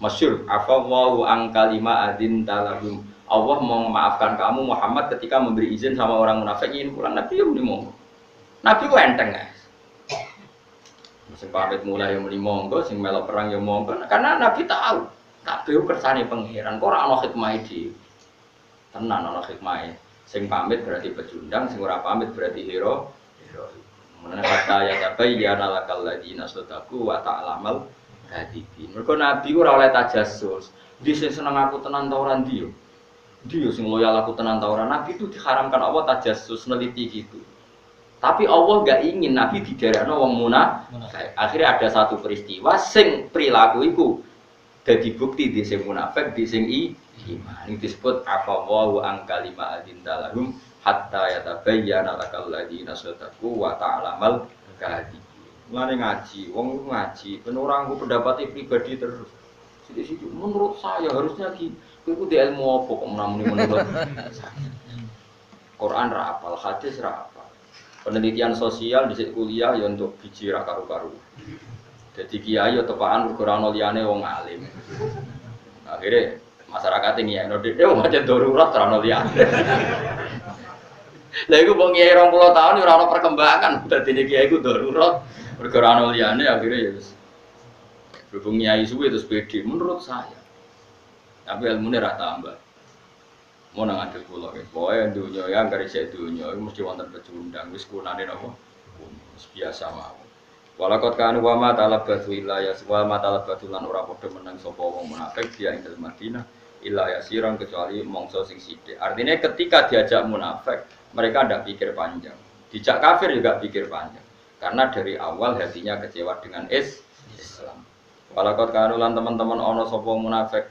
Masyhur afallahu an kalima adin talabum. Allah mau memaafkan kamu Muhammad ketika memberi izin sama orang munafik ingin pulang. Nabi ya monggo. Nabi ku enteng guys. Sing pamit mulai yang muni monggo, sing melok perang yang monggo. Karena Nabi tahu, kabeh kersane pangeran. Kok ora ana hikmah iki. Tenan ana hikmah. Sing pamit berarti pecundang, sing ora pamit berarti hero. Menene kata ya tabayyana lakal ladina sadaqu wa ta'lamal kadibin. Mergo Nabi ora oleh tajassus. Dia sing seneng aku tenan ta ora ndi yo. Dia sing loyal aku tenan ta ora. Nabi itu diharamkan Allah tajassus neliti gitu. Tapi Allah enggak ingin Nabi diderekno wong munafik. Akhirnya ada satu peristiwa sing perilaku iku dadi bukti di sing munafik, di sing iman. Ini disebut afawwa an kalima adindalahum hatta yatabayyana lakal ladina sadaqu wa ta'lamal kadhib. Mulane ngaji, wong ngaji, ben ora nggo pendapat pribadi terus. Sithik-sithik menurut saya harusnya iku di ilmu apa kok menurut saya. Quran ra hafal, hadis ra hafal. Penelitian sosial di kuliah ya untuk biji ra karu-karu. Jadi kiai yo tepaan ora ono liyane wong alim. Akhirnya masyarakat ini ya, dia macam darurat terano liane. Lah iku wong kiai 20 tahun ora ono perkembangan, dadi kiai iku darurat perkara liane akhirnya ya wis. Berhubung kiai suwe terus pede menurut saya. Tapi ilmune ra tambah. Mau nang adil kula nggih. Pokoke dunya ya anggere sik dunya iku mesti wonten pecundang wis kunane napa? Wis biasa mawon. Walakot kanu wa ma talabatu illa ya wa ma talabatu lan ora padha menang sapa wong munafik dia ing dalem Madinah illa yasiran kecuali mongso sing sithik. Artinya ketika diajak munafik, mereka ndak pikir panjang. Dijak kafir juga pikir panjang. Karena dari awal hatinya kecewa dengan Islam. Walakot kanu lan teman-teman ana sapa munafik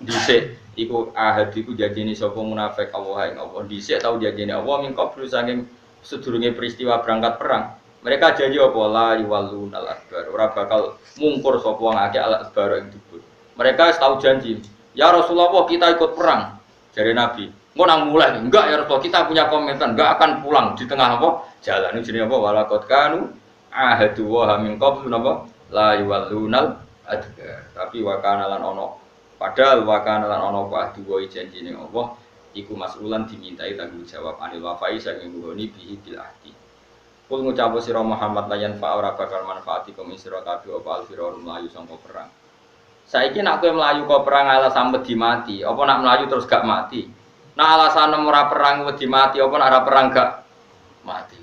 dhisik iku ahad iku janjine sapa munafik Allah ing Allah dhisik tau janjine Allah mingko saking sedurunge peristiwa berangkat perang. Mereka janji apa la yuwallun al-adbar. Ora bakal mungkur sapa wong akeh al-adbar ing dubur. Mereka tahu janji, "Ya Rasulullah, kita ikut perang." Jare Nabi, "Engko nang mulai." "Enggak ya Rasulullah, kita punya komitmen, enggak akan pulang di tengah apa? Jalan." Ini jenenge apa? Walaqad kanu ahadu wa min qablu napa? La yuwallun al-adbar. Tapi wa kana lan ono. Padahal wa kana lan ono apa ahdu wa janjine Allah iku mas'ulan dimintai tanggung jawab anil wafai saking nggoni bihi bil ahdi. Kul ngucapu sira Muhammad layan fa ora bakal manfaati kum sira kabeh apa alfirar mlayu sangka perang. Saiki nek kowe mlayu kok perang alasan wedi mati, apa nak mlayu terus gak mati? Nek alasan ora perang wedi mati, apa nek ora perang gak mati?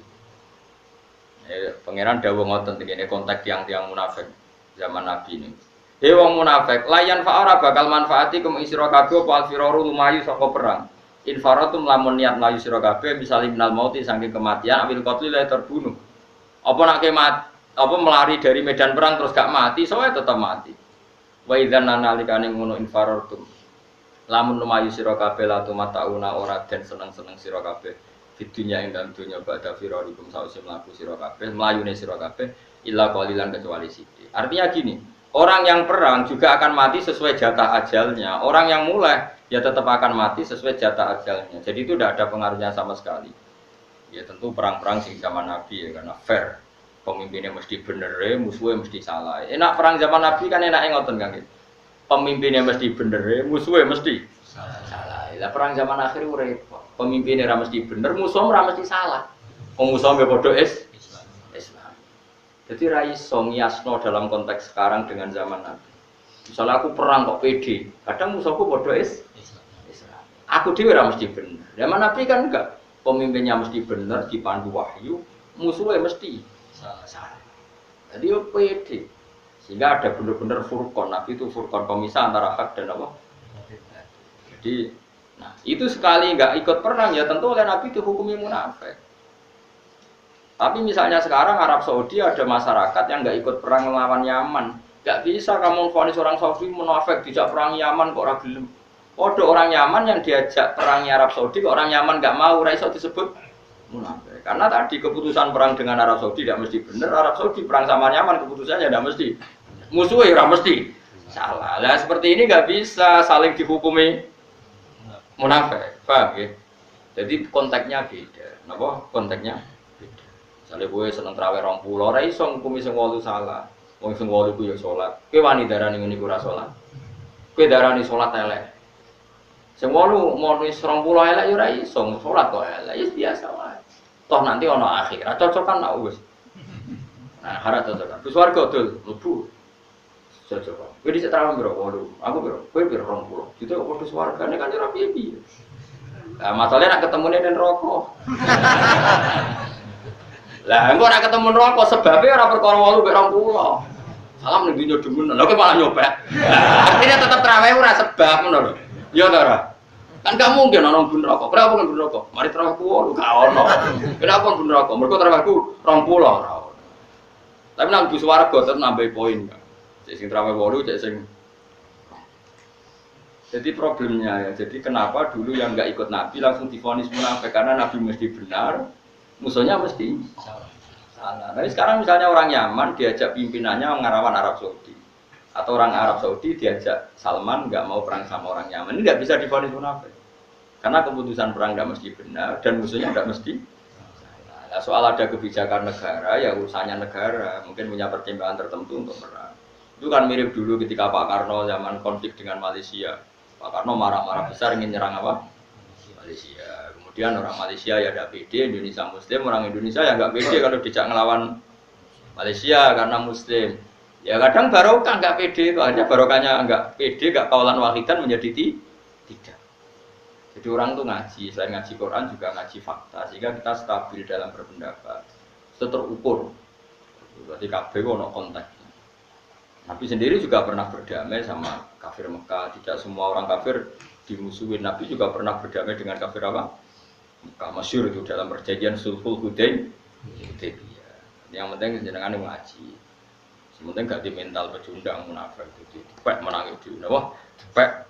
Pangeran dawuh ngoten tengene konteks tiang-tiang munafik zaman Nabi ini. He wong munafik, layan fa ora bakal manfaati kum sira kabeh apa alfirar lumayu sangka perang. Infaratum lamun niat mlayu sira kabeh misale minal mauti saking kematian awil qatli la terbunuh. Apa nak apa melari dari medan perang terus gak mati, soalnya tetap mati. Wa idzan nalikane ngono infaratum. Lamun lumayu sira kabeh la tumatauna ora den seneng-seneng sira kabeh. Di dunya ing dalem dunya badha firarikum sause mlaku sira kabeh, mlayune sira kabeh illa qalilan kecuali sithik. Artinya gini, orang yang perang juga akan mati sesuai jatah ajalnya. Orang yang mulai ya tetap akan mati sesuai jatah ajalnya. Jadi itu tidak ada pengaruhnya sama sekali. Ya tentu perang-perang sing zaman Nabi ya karena fair. Pemimpinnya mesti bener, musuhnya mesti salah. Enak perang zaman Nabi kan enake ngoten kan. Pemimpinnya mesti bener, musuhnya mesti salah. Lah perang zaman akhir repot. Pemimpinnya ora mesti bener, musuhnya ora mesti salah. Wong musuhnya padha Islam. Jadi ra iso ngiasno dalam konteks sekarang dengan zaman Nabi. Misalnya aku perang kok pede, kadang musuhku padha Islam. Aku dhewe ora mesti bener. Zaman Nabi kan enggak, pemimpinnya mesti bener, dipandu wahyu, musuhnya mesti salah. Jadi yo pede. Sehingga ada bener-bener furqan. Nabi itu furqan pemisah antara hak dan apa? Jadi, nah itu sekali enggak ikut perang ya tentu oleh Nabi dihukumi munafik. Tapi misalnya sekarang Arab Saudi ada masyarakat yang enggak ikut perang melawan Yaman. Gak bisa kamu vonis orang Saudi munafik dijak perang Yaman kok ora gelem. Padha orang Yaman yang diajak perang Arab Saudi kok orang Yaman gak mau ora iso disebut munafik. Karena tadi keputusan perang dengan Arab Saudi tidak mesti benar, Arab Saudi perang sama Yaman keputusannya tidak mesti. Musuhnya ora mesti salah. Lah seperti ini gak bisa saling dihukumi munafik. Paham ya? Jadi konteksnya beda. Napa? Konteksnya beda. Misalnya gue seneng traweh 20 ora iso ngukumi sing 8 salah. Wong sing wolu ku ya salat. Kowe wani darani ngene iku ora salat. Kowe darani salat elek. Sing wolu mau wis 20 elek ya ora iso salat kok elek. Ya biasa wae. Toh nanti ono akhirat cocokan nak wis. Nah, harap cocokan. Terus warga dul mlebu. Cocokan. Kowe dhisik terang piro? Waduh, aku piro? Kowe piro 20. Itu kok padha swargane kan ora piye-piye. Lah masalahnya nak ketemune ning neraka. Lah engko nak ketemu neraka sebabnya ora perkara 8 mek 20. Salam ning dunya demen. Lha kok malah nyopet. Artinya tetep traweh ora sebab ngono lho. Ya ta ora? Kan gak mungkin ana bun neraka. Kenapa kan bun neraka? Mari trawehku 8 gak ono. Kenapa bun neraka? Mergo trawehku 20 ora ono. Tapi nang bus warga tetep nambahi poin. Cek sing traweh 8, cek sing. Jadi problemnya ya, jadi kenapa dulu yang nggak ikut Nabi langsung divonis munafik karena Nabi mesti benar, musuhnya mesti salah. Tapi sekarang misalnya orang Yaman diajak pimpinannya ngarawan Arab Saudi, atau orang Arab Saudi diajak Salman nggak mau perang sama orang Yaman, ini nggak bisa divonis munafik, karena keputusan perang nggak mesti benar dan musuhnya nggak mesti. Nah, soal ada kebijakan negara ya urusannya negara, mungkin punya pertimbangan tertentu untuk perang. Itu kan mirip dulu ketika Pak Karno zaman konflik dengan Malaysia. Pak Karno marah-marah besar ingin nyerang apa? Malaysia. Kemudian orang Malaysia ya tidak pede, Indonesia Muslim, orang Indonesia ya nggak pede kalau dijak ngelawan Malaysia karena Muslim. Ya kadang barokah nggak pede, hanya barokahnya nggak pede, nggak kaulan wahidan menjadi tidak. Jadi orang tuh ngaji, selain ngaji Quran juga ngaji fakta, sehingga kita stabil dalam berpendapat, terukur. Berarti kabeh ono konteks. Nabi sendiri juga pernah berdamai sama kafir Mekah. Tidak semua orang kafir dimusuhin. Nabi juga pernah berdamai dengan kafir apa? Mekah. Masyhur itu dalam perjanjian Sulhul Hudaybiyah. Yang penting jenengan ngaji. Sementing gak di mental pecundang munafik itu. Dipek menang itu. Wah, dipek